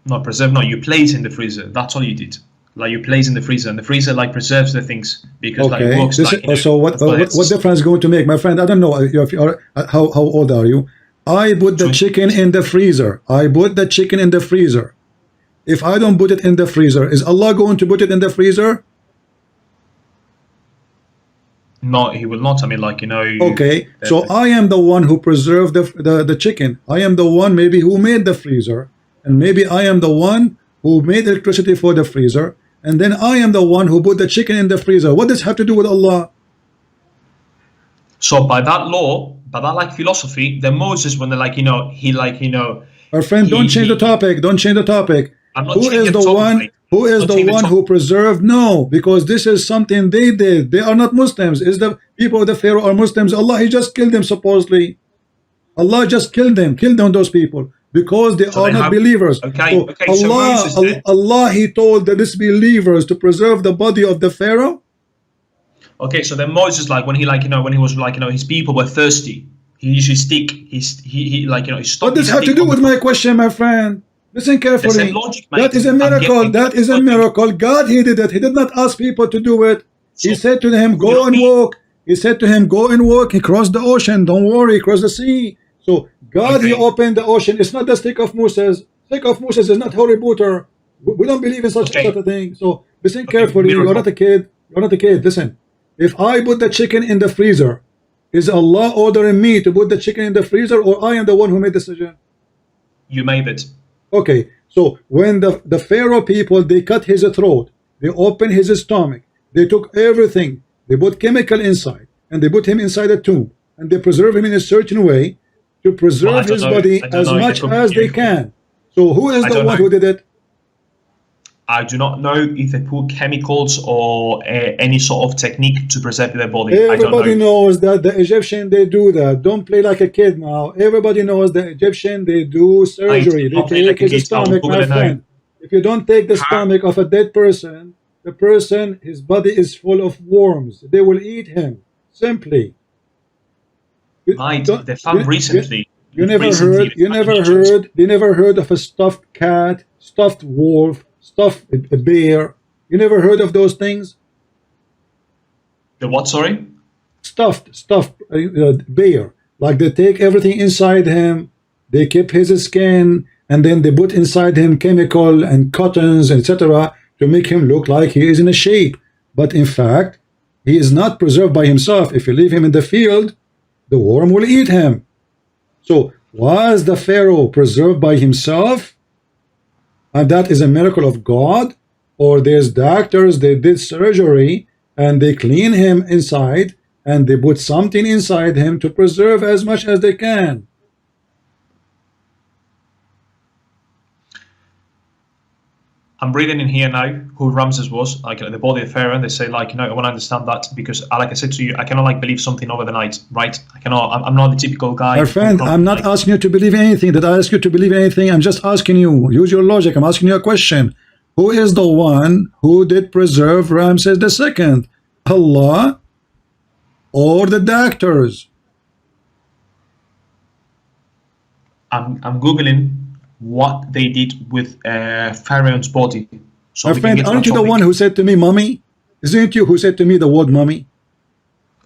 Not preserve. No, you place in the freezer. That's all you did. Like you place in the freezer, and the freezer like preserves the things because like it Okay. works This like is, so what difference is going to make, my friend? I don't know if you are how old are you? I put the 20. chicken in the freezer. I put the chicken in the freezer. If I don't put it in the freezer, is Allah going to put it in the freezer? No, he will not. I mean, like Okay, so I am the one who preserved the chicken. I am the one maybe who made the freezer, and maybe I am the one who made electricity for the freezer, and then I am the one who put the chicken in the freezer. What does it have to do with Allah? So by that law, by that like philosophy, then Moses, when they're like Our friend, don't change the topic. Don't change the topic. I'm not Who is changing the the topic, one? mate. Who is Not the changing the one topic. who preserved? No, because this is something they did. They are not Muslims. Is the people of the Pharaoh are Muslims? Allah, He just killed them supposedly. Allah just killed them those people because they So are then not how? believers. Okay, So okay. So Moses then. Allah, He told the disbelievers to preserve the body of the Pharaoh. Okay, so then Moses, like when he when he was his people were thirsty, he used his stick. He he What stopped does his it have to stick do on with my question, my friend? Listen the same carefully. logic, That mate. is a I'm miracle. getting That is a logic. miracle. God, He did it. He did not ask people to do it. He So said to him, you go know and me. walk. He said to him, go and walk. He crossed the ocean. Don't worry, cross the sea. So God, He Okay, opened the ocean. It's not the stick of Moses. Stick of Moses is not Harry Potter. We don't believe in such okay, a thing. So listen okay. carefully. You're not Miracle. a kid. You're not a kid. Listen. If I put the chicken in the freezer, is Allah ordering me to put the chicken in the freezer, or I am the one who made the decision? You made it. Okay, so when the Pharaoh people, they cut his throat, they opened his stomach, they took everything, they put chemical inside, and they put him inside a tomb, and they preserve him in a certain way to But preserve his body I don't as know if they much put as they chemical. can. So who is I the don't one know. who did it? I do not know if they put chemicals or any sort of technique to preserve their body. I don't Everybody know. knows that the Egyptian, they do that. Don't play like a kid now. Everybody knows the Egyptian, they do I do surgery. They not play take like a his kid. I will stomach, Google my it now. friend. If you don't take the How? stomach of a dead person, the person, his body is full of worms. They will eat him. Simply. You, Mate, don't, they found recently, you never recently, heard, they found you never heard of a stuffed cat, stuffed wolf, stuffed a bear. You never heard of those things? the what? Sorry. Stuffed bear. Like they take everything inside him, they keep his skin, and then they put inside him chemical and cottons, etc., to make him look like he is in a shape. But in fact, he is not preserved by himself. If you leave him in the field, the worm will eat him. So was the Pharaoh preserved by himself, and that is a miracle of God? Or there's doctors, they did surgery and they clean him inside and they put something inside him to preserve as much as they can? I'm reading in here now who Ramses was, like the body of Pharaoh, and they say I want to understand that because, like I said to you, I cannot like believe something over the night, right? I cannot. I'm not the typical guy. My friend, I'm not like, asking you to believe anything. Did I ask you to believe anything? I'm just asking you. Use your logic. I'm asking you a question. Who is the one who did preserve Ramses II? Allah or the doctors? I'm googling what they did with Pharaoh's body. So My we can friend, get to aren't that you the topic. one who said to me, mommy? Isn't it you who said to me the word mommy?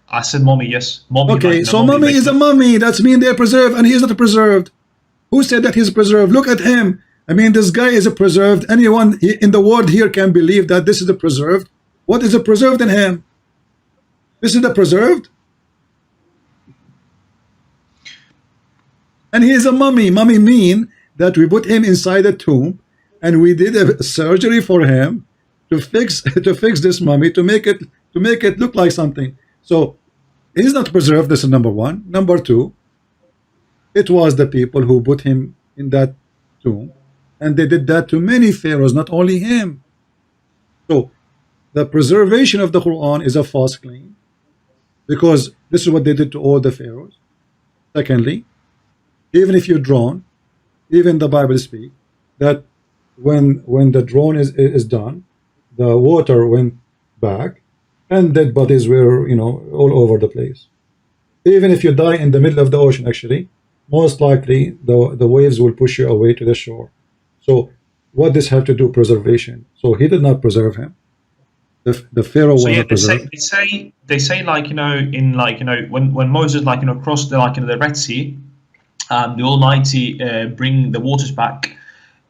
I said mommy, yes. Mommy, Okay, like, so mommy is a mummy. That's mean they're preserved, and he is not preserved. Who said that he's preserved? Look at him. I mean, this guy is a preserved. Anyone in the world here can believe that this is a preserved. What is a preserved in him? This is the preserved? And he is a mummy. Mummy mean that we put him inside a tomb and we did a surgery for him to fix this mummy, to make it look like something. So he's not preserved. This is number one. Number two, it was the people who put him in that tomb, and they did that to many pharaohs, not only him. So the preservation of the Quran is a false claim, because this is what they did to all the pharaohs. Secondly, even if you're drawn, even the Bible speaks that when the drone is done, the water went back, and dead bodies were, you know, all over the place. Even if you die in the middle of the ocean, actually, most likely the waves will push you away to the shore. So what does have to do preservation? So he did not preserve him. The Pharaoh So was yeah, not preserved. they say like, you know, in like, you know, when Moses, like, you know, crossed the, like, you know, the Red Sea, the Almighty bring the waters back,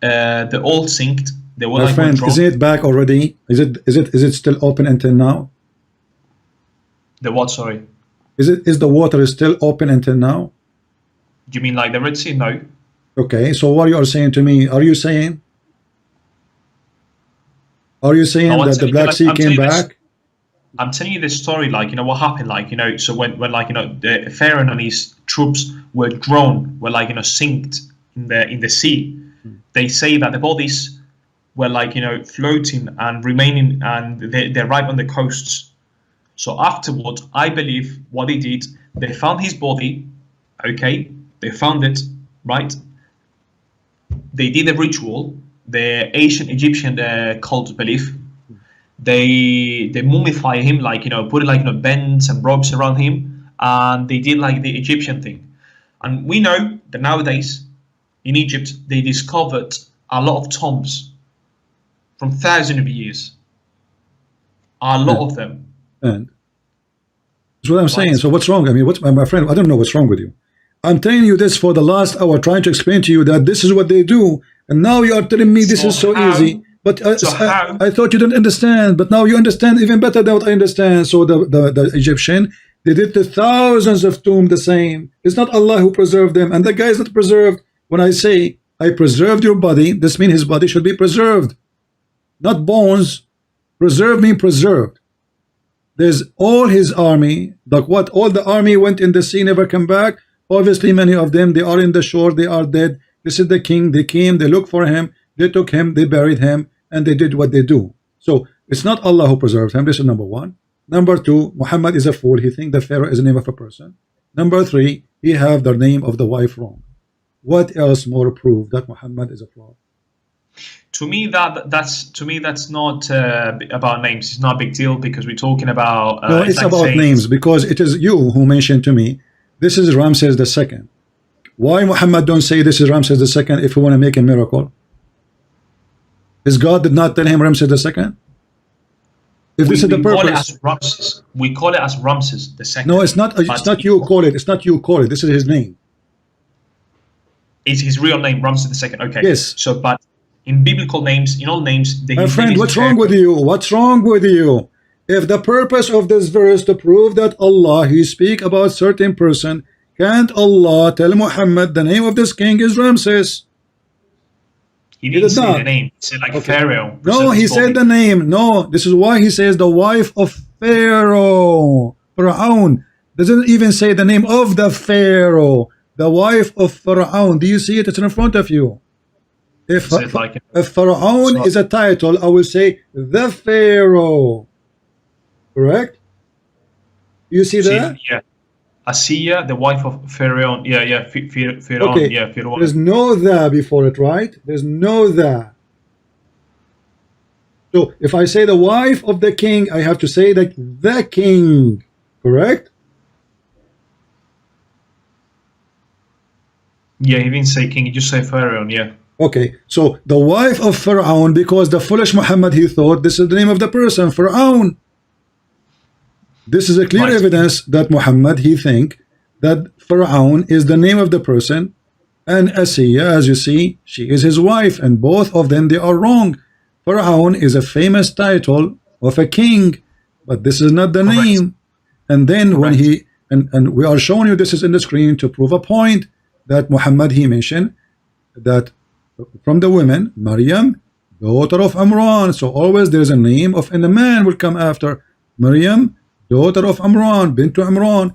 they all sinked. They were My like, were friend, drowned. isn't it back already? Is it still open until now? The what? Sorry. Is the water still open until now? Do you mean like the Red Sea? No. Okay, so what you are saying to me? Are you saying No, that the Black Sea I'm came telling you this. back? I'm telling you this story, like, you know, what happened, like, you know, so when like, you know, the Pharaoh and his troops were drowned, were like, you know, sinked in the sea. They say that the bodies were like, you know, floating and remaining, and they're right on the coasts. So afterwards, I believe what they did, they found his body, okay, they found it, right? They did a ritual, the ancient Egyptian cult belief. They mummify him, like, you know, put like, you know, bands and ropes around him, and they did like the Egyptian thing. And we know that nowadays in Egypt they discovered a lot of tombs from thousands of years, a lot And, of them, and that's what I'm saying. right? So what's wrong? I mean, what's my friend? I don't know what's wrong with you. I'm telling you this for the last hour, trying to explain to you that this is what they do, and now you are telling me this So is so how? easy. But So how? I thought you didn't understand, but now you understand even better than what I understand. So the Egyptian, they did the thousands of tombs the same. It's not Allah who preserved them, and the guy is not preserved. When I say I preserved your body, this means his body should be preserved, not bones. Preserve means preserved. There's all his army, like what all the army went in the sea, never come back. Obviously many of them, they are in the shore, they are dead. This is the king, they came, they looked for him, they took him, they buried him, and they did what they do. So it's not Allah who preserved him. This is number one. Number two, Muhammad is a fool. He thinks the Pharaoh is the name of a person. Number three, he have the name of the wife wrong. What else more proof that Muhammad is a fraud? To me, that's not about names. It's not a big deal, because we're talking about. No, it's like about saying, names, because it is you who mentioned to me this is Ramses the second. Why Muhammad don't say this is Ramses the second if you want to make a miracle? His God did not tell him Ramses the second? If this is the we call it purpose. as Ramses. We call it as Ramses the second. No, it's not. It's not you call it. It's not you call it. This is his name. It's his real name, Ramses the second. Okay. Yes. So, but in biblical names, in all names, My friend, what's wrong with you? What's wrong with you? If the purpose of this verse to prove that Allah, he speak about certain person, can't Allah tell Muhammad the name of this king is Ramses? He didn't did say not. the name. He said like Okay. Pharaoh. No, he said the name. No, this is why he says the wife of Pharaoh. Pharaoh doesn't even say the name of the Pharaoh. The wife of Pharaoh. Do you see it? It's in front of you. If Pharaoh is a title, I will say the Pharaoh. Correct? You see that? Yeah. Asiya, the wife of Pharaoh. Yeah. Pharaoh. Okay. Yeah, Pharaoh. There's no the before it, right? There's no the. So if I say the wife of the king, I have to say that the king. Correct? Yeah, he didn't say king. He just said Pharaoh. Yeah. Okay, so the wife of Pharaoh, because the foolish Muhammad, he thought this is the name of the person, Pharaoh. This is a clear evidence that Muhammad, he think that Pharaoh is the name of the person, and Asiya, as you see, she is his wife, and both of them, they are wrong. Pharaoh is a famous title of a king, but this is not the name. And then when he, and we are showing you this is in the screen to prove a point that Muhammad, he mentioned that from the women, Maryam, daughter of Imran. So always there's a name of, and a man will come after. Maryam, daughter of Imran, bint Imran.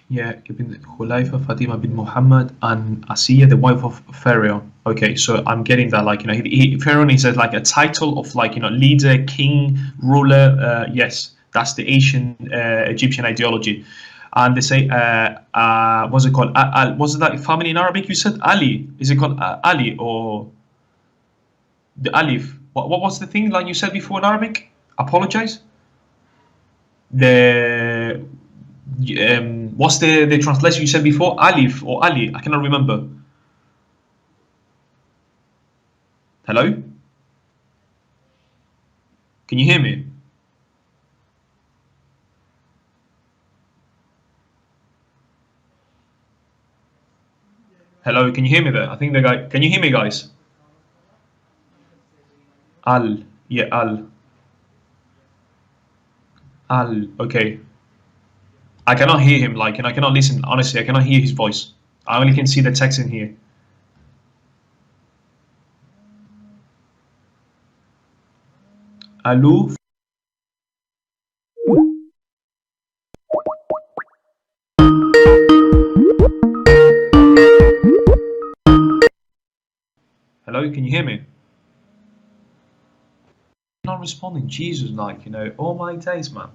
Yeah, Ibn Khulayfa, Fatima bin Muhammad, and Asiya, the wife of Pharaoh. Okay, so I'm getting that, like, Pharaoh says like a title of, like, leader, king, ruler. Yes, that's the ancient Egyptian ideology. And they say, what's it called? Was it that family in Arabic? You said Ali. Is it called Ali or the Alif? What was the thing like you said before in Arabic? Apologize. The what's the translation you said before? Alif or Ali? I cannot remember. Hello? Can you hear me? Hello, can you hear me there? I think the guy. Can you hear me, guys? Al. Yeah, Al. Al. Okay. I cannot hear him, like, and I cannot listen. Honestly, I cannot hear his voice. I only can see the text in here. Alu. Hello, can you hear me? Not responding. Jesus, like, all my days, man.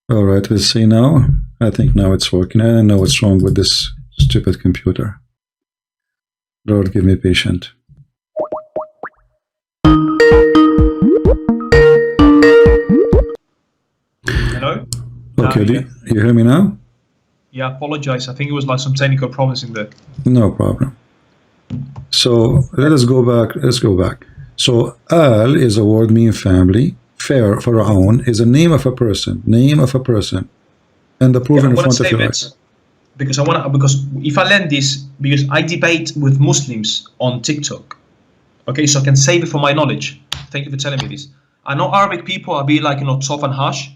All right, we'll see now. I think now it's working. I don't know what's wrong with this stupid computer. Lord, give me patience. Hello? Okay, you hear me now? Yeah, apologize. I think it was like some technical problems in there. No problem. So let us go back. Let's go back. So Al is a word mean family. Pharaoh is a name of a person. Name of a person. And the proof in front of your eyes. Because if I learn this, because I debate with Muslims on TikTok. Okay, so I can save it for my knowledge. Thank you for telling me this. I know Arabic people are be like, tough and harsh,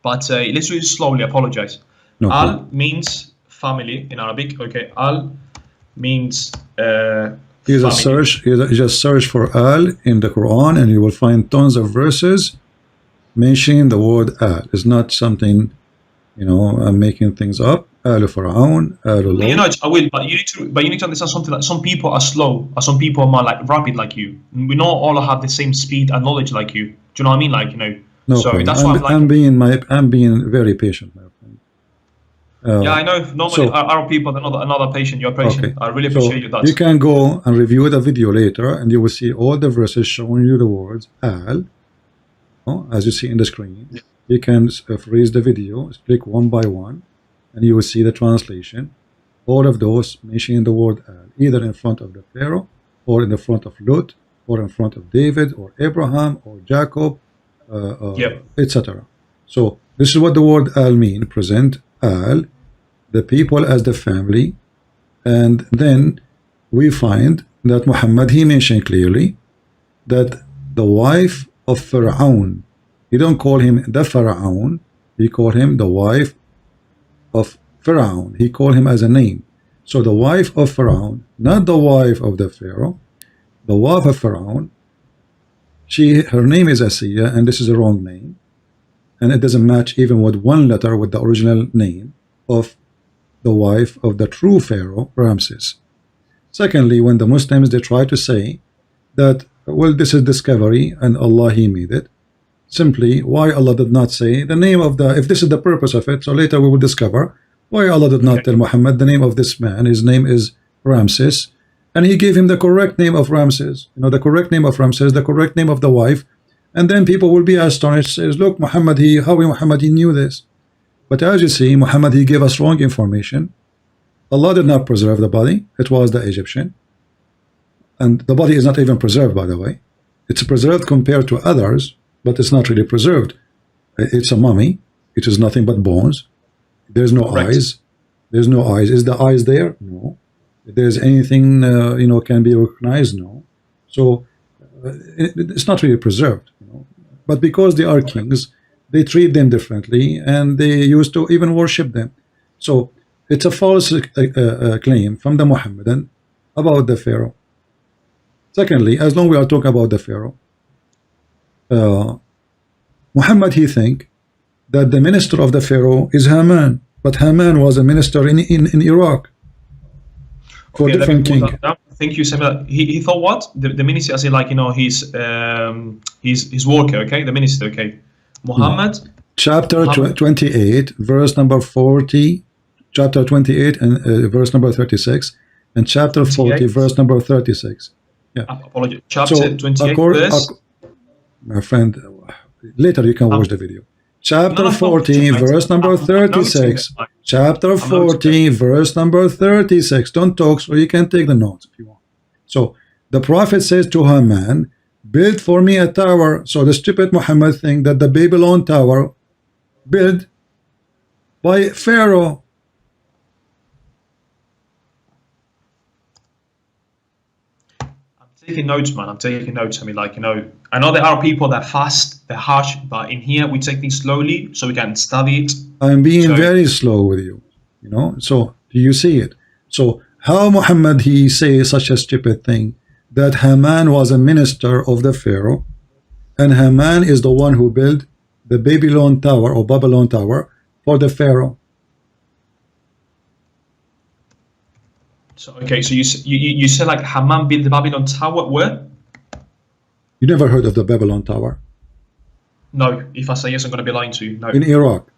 but let's do it slowly. Apologize. No Al problem. means family in Arabic. Okay, Al means you just search for Al in the Quran and you will find tons of verses mentioning the word Al. It's not something, I'm making things up. Al Pharaoh, Al Allah. I will, but you need to understand something, like some people are slow, or some people are more like rapid like you. We not all have the same speed and knowledge like you. Do you know what I mean? Like, No so problem. that's why I'm being very patient, my friend. Yeah, I know. Normally, our people are another patient. You're patient. Okay. I really appreciate you. That you can go and review the video later, and you will see all the verses showing you the words Al, as you see in the screen. Yeah. You can freeze the video, click one by one, and you will see the translation. All of those mentioning the word Al, either in front of the Pharaoh, or in the front of Lot, or in front of David, or Abraham, or Jacob, etc. So this is what the word Al mean. Present Al, the people as the family, and then we find that Muhammad, he mentioned clearly that the wife of Pharaoh, he don't call him the Pharaoh, he called him the wife of Pharaoh. He called him as a name. So the wife of Pharaoh, not the wife of the Pharaoh, the wife of Pharaoh, her name is Asiya, and this is a wrong name, and it doesn't match even with one letter with the original name of the wife of the true Pharaoh, Ramses. Secondly, when the Muslims, they try to say that, well, this is discovery and Allah, he made it, simply, why Allah did not say the name of the, if this is the purpose of it, so later we will discover why Allah did not tell Muhammad the name of this man. His name is Ramses, and he gave him the correct name of Ramses, the correct name of Ramses, the correct name of the wife, and then people will be astonished, says, look, Muhammad, he knew this. But as you see, Muhammad, he gave us wrong information, Allah did not preserve the body. It was the Egyptian. And the body is not even preserved, by the way. It's preserved compared to others, but it's not really preserved. It's a mummy. It is nothing but bones. There's no Correct. eyes. There's no eyes. Is the eyes there? No. If there's anything, can be recognized? No. So it's not really preserved. But because they are kings, they treat them differently, and they used to even worship them. So it's a false claim from the Muhammadan about the Pharaoh. Secondly, as long we are talking about the Pharaoh, Muhammad, he think that the minister of the Pharaoh is Haman, but Haman was a minister in Iraq for different king. Thank you, Samuel. He thought what? The minister, as in like, his worker, okay? The minister, okay? Muhammad? Chapter 28, verse number 40, chapter 28 and verse number 36, and chapter 40, verse number 36. Yeah. Apologies. Chapter 28, verse... My friend, later you can watch the video. Chapter 40, verse number 36. Chapter 40, verse number 36. Don't talk, so you can take the notes if you want. So the prophet says to Haman, build for me a tower. So the stupid Muhammad think that the Babylon tower built by Pharaoh. Taking notes, man. I'm taking notes. I mean, like, I know there are people that fast, they're harsh, but in here we take things slowly so we can study it. I'm being very slow with you, So do you see it? So how Muhammad he say such a stupid thing that Haman was a minister of the Pharaoh, and Haman is the one who built the Babylon tower or Babylon tower for the Pharaoh. So okay, so you said like Haman built the Babylon tower where? You never heard of the Babylon tower? No. If I say yes, I'm going to be lying to you. No. In Iraq.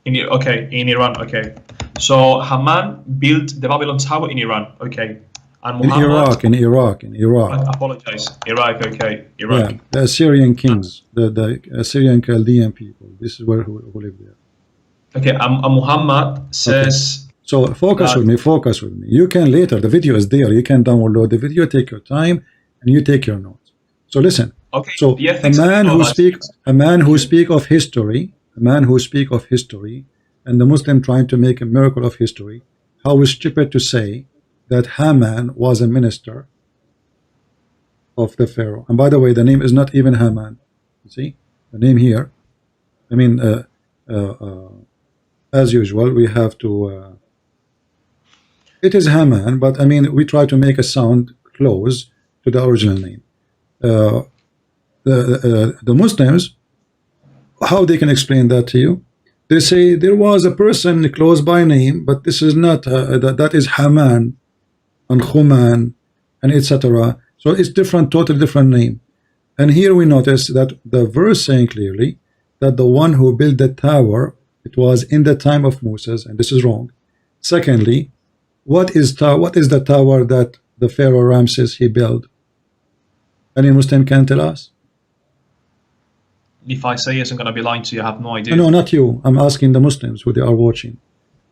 In Iran. Okay. So Haman built the Babylon tower in Iran. Okay. And Muhammad, in Iraq. I apologize. Iraq. Okay. Iraq. Yeah, the Assyrian kings, the Assyrian Chaldean people. This is who live there. Okay. And Muhammad says. Okay. So focus with me. You can later. The video is there. You can download the video. Take your time, and you take your notes. So listen. Okay. So yeah, a man who speak of history, and the Muslim trying to make a miracle of history. How is stupid to say that Haman was a minister of the Pharaoh? And by the way, the name is not even Haman. You see the name here. I mean, as usual, we have to. It is Haman, but I mean, we try to make a sound close to the original name. The Muslims, how they can explain that to you? They say there was a person close by name, but this is not that is Haman and Khuman and etc. So it's different, totally different name. And here we notice that the verse saying clearly that the one who built the tower, it was in the time of Moses, and this is wrong. Secondly, what is the tower that the Pharaoh Ramses he built? Any Muslim can tell us? If I say yes, I'm going to be lying to you. I have no idea. No, not you. I'm asking the Muslims who they are watching.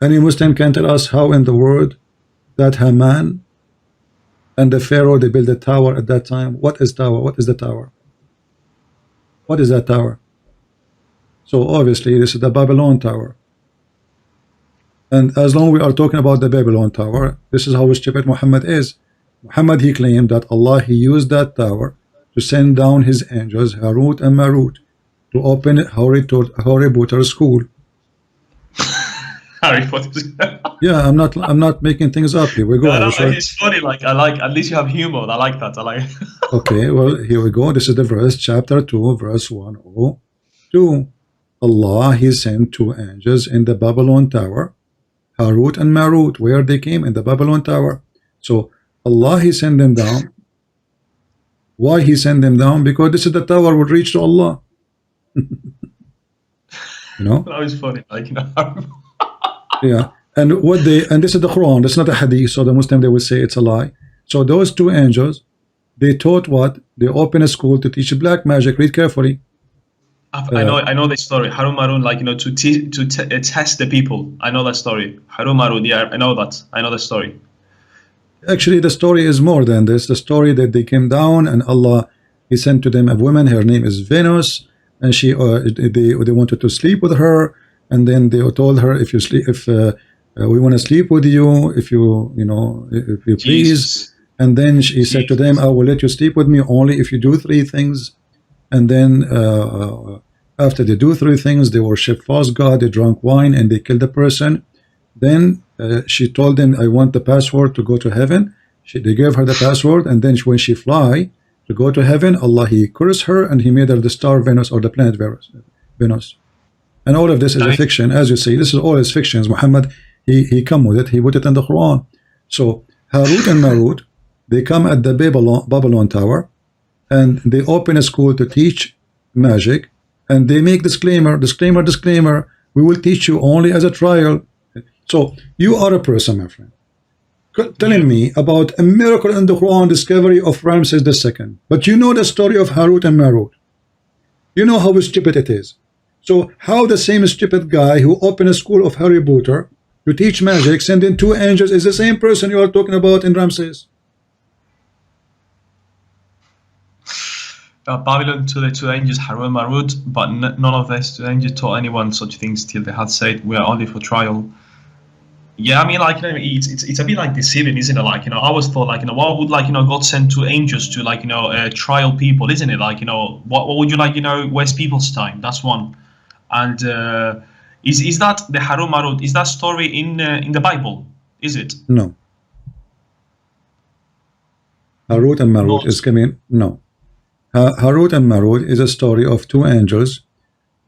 Any Muslim can tell us how in the world that Haman and the Pharaoh they built a tower at that time? What is tower? What is the tower? What is that tower? So obviously this is the Babylon tower. And as long we are talking about the Babylon tower, this is how stupid Muhammad is. Muhammad he claimed that Allah he used that tower to send down his angels Harut and Marut to open Harry Potter school. Harry Potter. Yeah, I'm not making things up. Here we go. No, it's funny. Like I like. At least you have humor. I like that. I like. Okay, well here we go. This is the verse, chapter 2, verse 102. Allah he sent two angels in the Babylon tower, Harut and Marut, where they came in the Babylon tower. So Allah he sent them down. Why he sent them down? Because this is the tower would reach to Allah. That was funny. Like Yeah, and this is the Quran. That's not a hadith. So the Muslim they will say it's a lie. So those two angels, they taught what? They opened a school to teach black magic. Read carefully. I know the story. Harun Marun, like, to test the people. I know that story. Harun Marun, yeah, I know that. I know the story. Actually, the story is more than this. The story that they came down and Allah, He sent to them a woman. Her name is Venus, and they wanted to sleep with her, and then they told her, if you sleep, if we want to sleep with you, if you please. Jesus. And then she said to them, I will let you sleep with me only if you do three things. And then after they do three things, they worship false god, they drank wine, and they killed the person. Then she told them, I want the password to go to heaven. They gave her the password, and then when she fly to go to heaven, Allah, He cursed her, and He made her the star Venus, or the planet Venus. And all of this is a fiction. As you see, this is all his fictions. Muhammad, he come with it, he put it in the Quran. So Harut and Marut, they come at the Babylon Tower, and they open a school to teach magic, and they make disclaimer, we will teach you only as a trial. So you are a person, my friend, telling me about a miracle in the Quran, discovery of Ramses II, but you know the story of Harut and Marut. You know how stupid it is. So how the same stupid guy who opened a school of Harry Potter to teach magic, send in two angels, is the same person you are talking about in Ramses? Babylon to the two angels, Harun Marut, but none of these two angels taught anyone such things till they had said, we are only for trial. Yeah, I mean, like, it's a bit like deceiving, isn't it? Like, I always thought, like, why would, like, God send two angels to, like, trial people, isn't it? Like, what would you, like, waste people's time? That's one. And is that the Harun Marut? Is that story in the Bible? Is it? No. Harut and Marut is coming. No. Harut and Marut is a story of two angels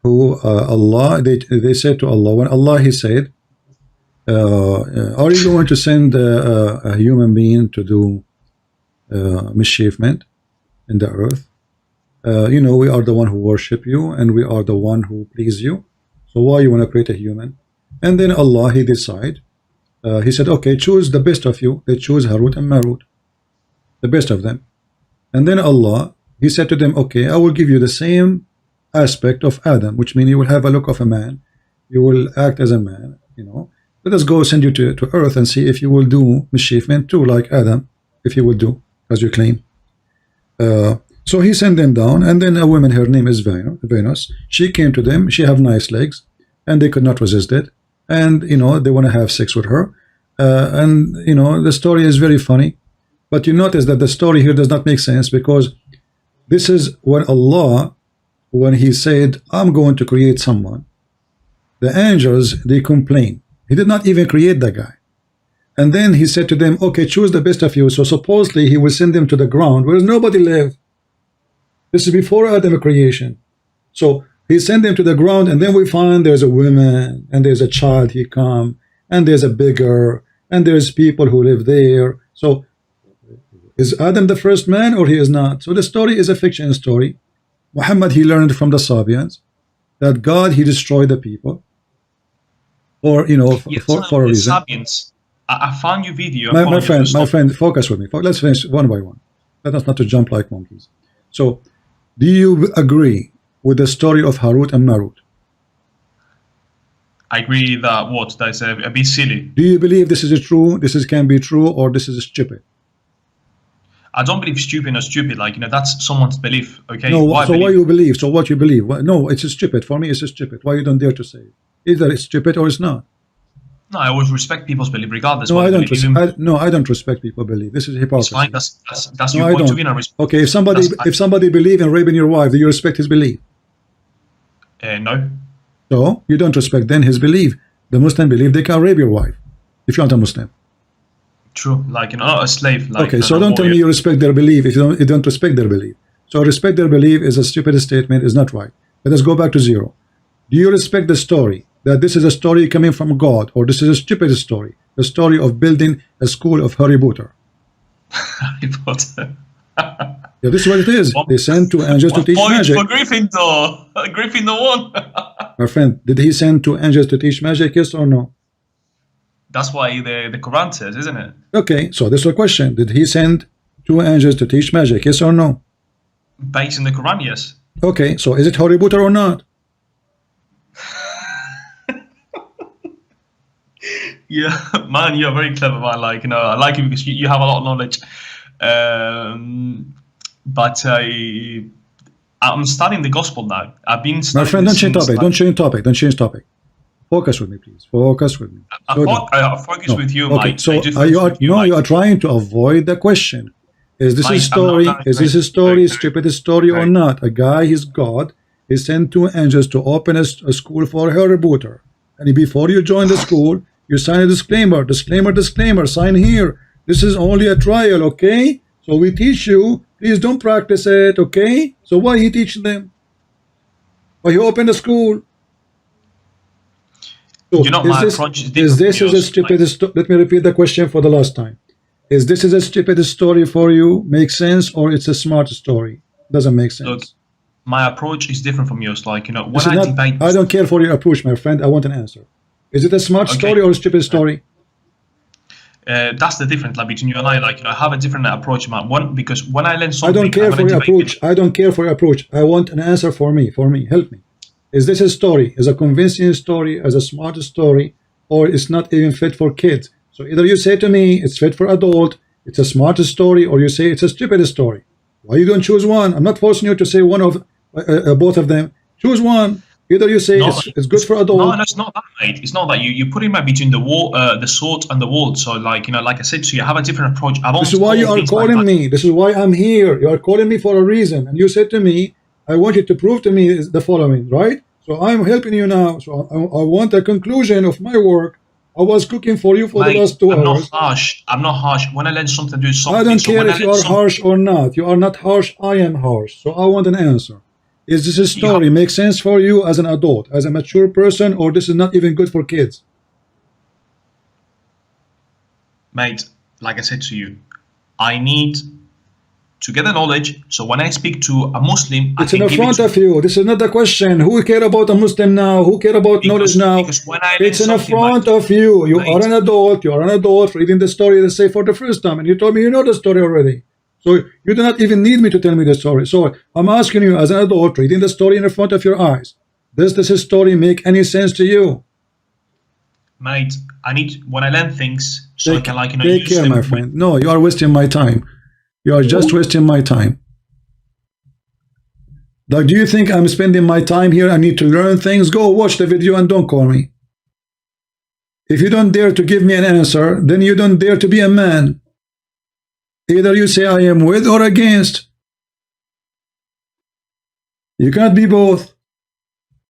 who Allah, they said to Allah, when Allah, He said, are you going to send a human being to do mischievement in the earth? We are the one who worship you, and we are the one who please you, so why you want to create a human? And then Allah, He decide, He said, okay, choose the best of you. They choose Harut and Marut, the best of them. And then Allah, He said to them, okay, I will give you the same aspect of Adam, which means you will have a look of a man, you will act as a man. Let us go send you to earth and see if you will do mischievement too, like Adam, if you will do as you claim. So He sent them down, and then a woman, her name is Venus, she came to them. She have nice legs, and they could not resist it, and they want to have sex with her, and the story is very funny, but you notice that the story here does not make sense, because this is when Allah, when He said, I'm going to create someone, the angels, they complain. He did not even create the guy. And then He said to them, okay, choose the best of you. So supposedly He will send them to the ground where nobody lived. This is before Adam creation. So He sent them to the ground, and then we find there's a woman, and there's a child, he come, and there's a beggar, and there's people who live there. So is Adam the first man, or he is not? So the story is a fiction story. Muhammad, he learned from the Sabians that God, He destroyed the people, or for a reason. Sabians, I found your video. My friend, focus with me. Let's finish one by one. Let us not to jump like monkeys. So, do you agree with the story of Harut and Marut? I agree that that's a bit silly. Do you believe this is true? Can be true, or this is stupid? I don't believe stupid or stupid. Like, that's someone's belief. Okay. No. Why you believe? So what you believe? No, it's stupid. For me, it's stupid. Why you don't dare to say it? Either it's stupid or it's not. No, I always respect people's belief, regardless. No, I don't. I don't respect people's belief. This is hypocrisy. It's fine. That's your point of view. Okay, if somebody believe in raping your wife, do you respect his belief? No. So you don't respect then his belief. The Muslim believe they can rape your wife if you're not a Muslim. True, like not a slave. Like, okay, so don't tell me you respect their belief if you don't respect their belief. So respect their belief is a stupid statement, is not right. Let us go back to zero. Do you respect the story that this is a story coming from God, or this is a stupid story, the story of building a school of Harry Potter? Harry Potter. Yeah, this is what it is. They send two angels to teach magic. For Gryffindor. Gryffindor won. My friend, did he send two angels to teach magic? Yes or no? That's why the Quran says, isn't it? Okay, so this is a question. Did he send two angels to teach magic? Yes or no? Based on the Quran, yes. Okay, so is it Harry Potter or not? Yeah, man, you're very clever, man. Like, you know, I like you because you have a lot of knowledge. But I'm studying the gospel now. I've been My studying friend, this don't change since topic. like, Don't change topic. Don't change topic. Focus with me, please. Focus with me. Slow down. I focus No. with you, Okay. mate. I So do you focus are with you, you mate. are trying to avoid the question. Is this a Mate, I'm not story? that Is this great. a story? No, Stupid story or no, not? A guy, he's God. He sent two angels to open a school for Harry Potter. And before you join the school, you sign a disclaimer. Disclaimer. Disclaimer. Sign here. This is only a trial. Okay. So we teach you. Please don't practice it. Okay. So why he teach them? Why he opened the school? you So know, my approach is is different from this is a yours. Like, stupid let me repeat the question for the last time. Is this is a stupid story for you? Makes sense, or it's a smart story? Doesn't make look, sense. my approach is different from yours. Like, you know, This when is I not. debate I with don't care for your approach, my friend. I want an answer. Is it a smart okay, story or a stupid story? that's the difference like between you and I. Like, you know, I have a different approach, man. One because when I learn I don't something, care when I for your debate with approach. I don't care for your approach. I want an answer for me. For me, help me. Is this a story? Is a convincing story? As a smart story? Or it's not even fit for kids? So either you say to me it's fit for adult, it's a smart story, or you say it's a stupid story. Why you don't choose one? I'm not forcing you to say one of both of them. Choose one. Either you say no, it's good for no, adult. it's not that, mate. It's not that you put in between the wall, the sword and the wall. So, like, you know, like I said, so you have a different approach. I This don't is why you hold are things like calling that. me. This is why I'm here. You are calling me for a reason. And you said to me, I want you to prove to me the following, right? So I'm helping you now. So I want a conclusion of my work. I was cooking for you for the Mate, last 2 I'm not hours. harsh. I'm not harsh. When I learn something, do I something. don't So care when I if you learn are something, harsh or not. You are not harsh. I am harsh. So I want an answer. Is this a you have, story make sense for you as an adult, as a mature person, or this is not even good for kids? mate. Like I said to you, I need to get the knowledge. So when I speak to a Muslim, I It's in can the give it front to of you. This is not the question. Who care about a Muslim now? Who care about knowledge now? because when I learn It's in the something, front of you. You are mate, an adult. You are an adult reading the story, let's say, for the first time. And you told me you know the story already. So you do not even need me to tell me the story. So I'm asking you as an adult reading the story in the front of your eyes. Does this story make any sense to you? mate, I need when I learn things, so I Take, can like take use care, my them with. friend. No, you are wasting my time. You are just wasting my time. Like, do you think I'm spending my time here? I need to learn things. Go watch the video and don't call me. If you don't dare to give me an answer, then you don't dare to be a man. Either you say I am with or against. You can't be both.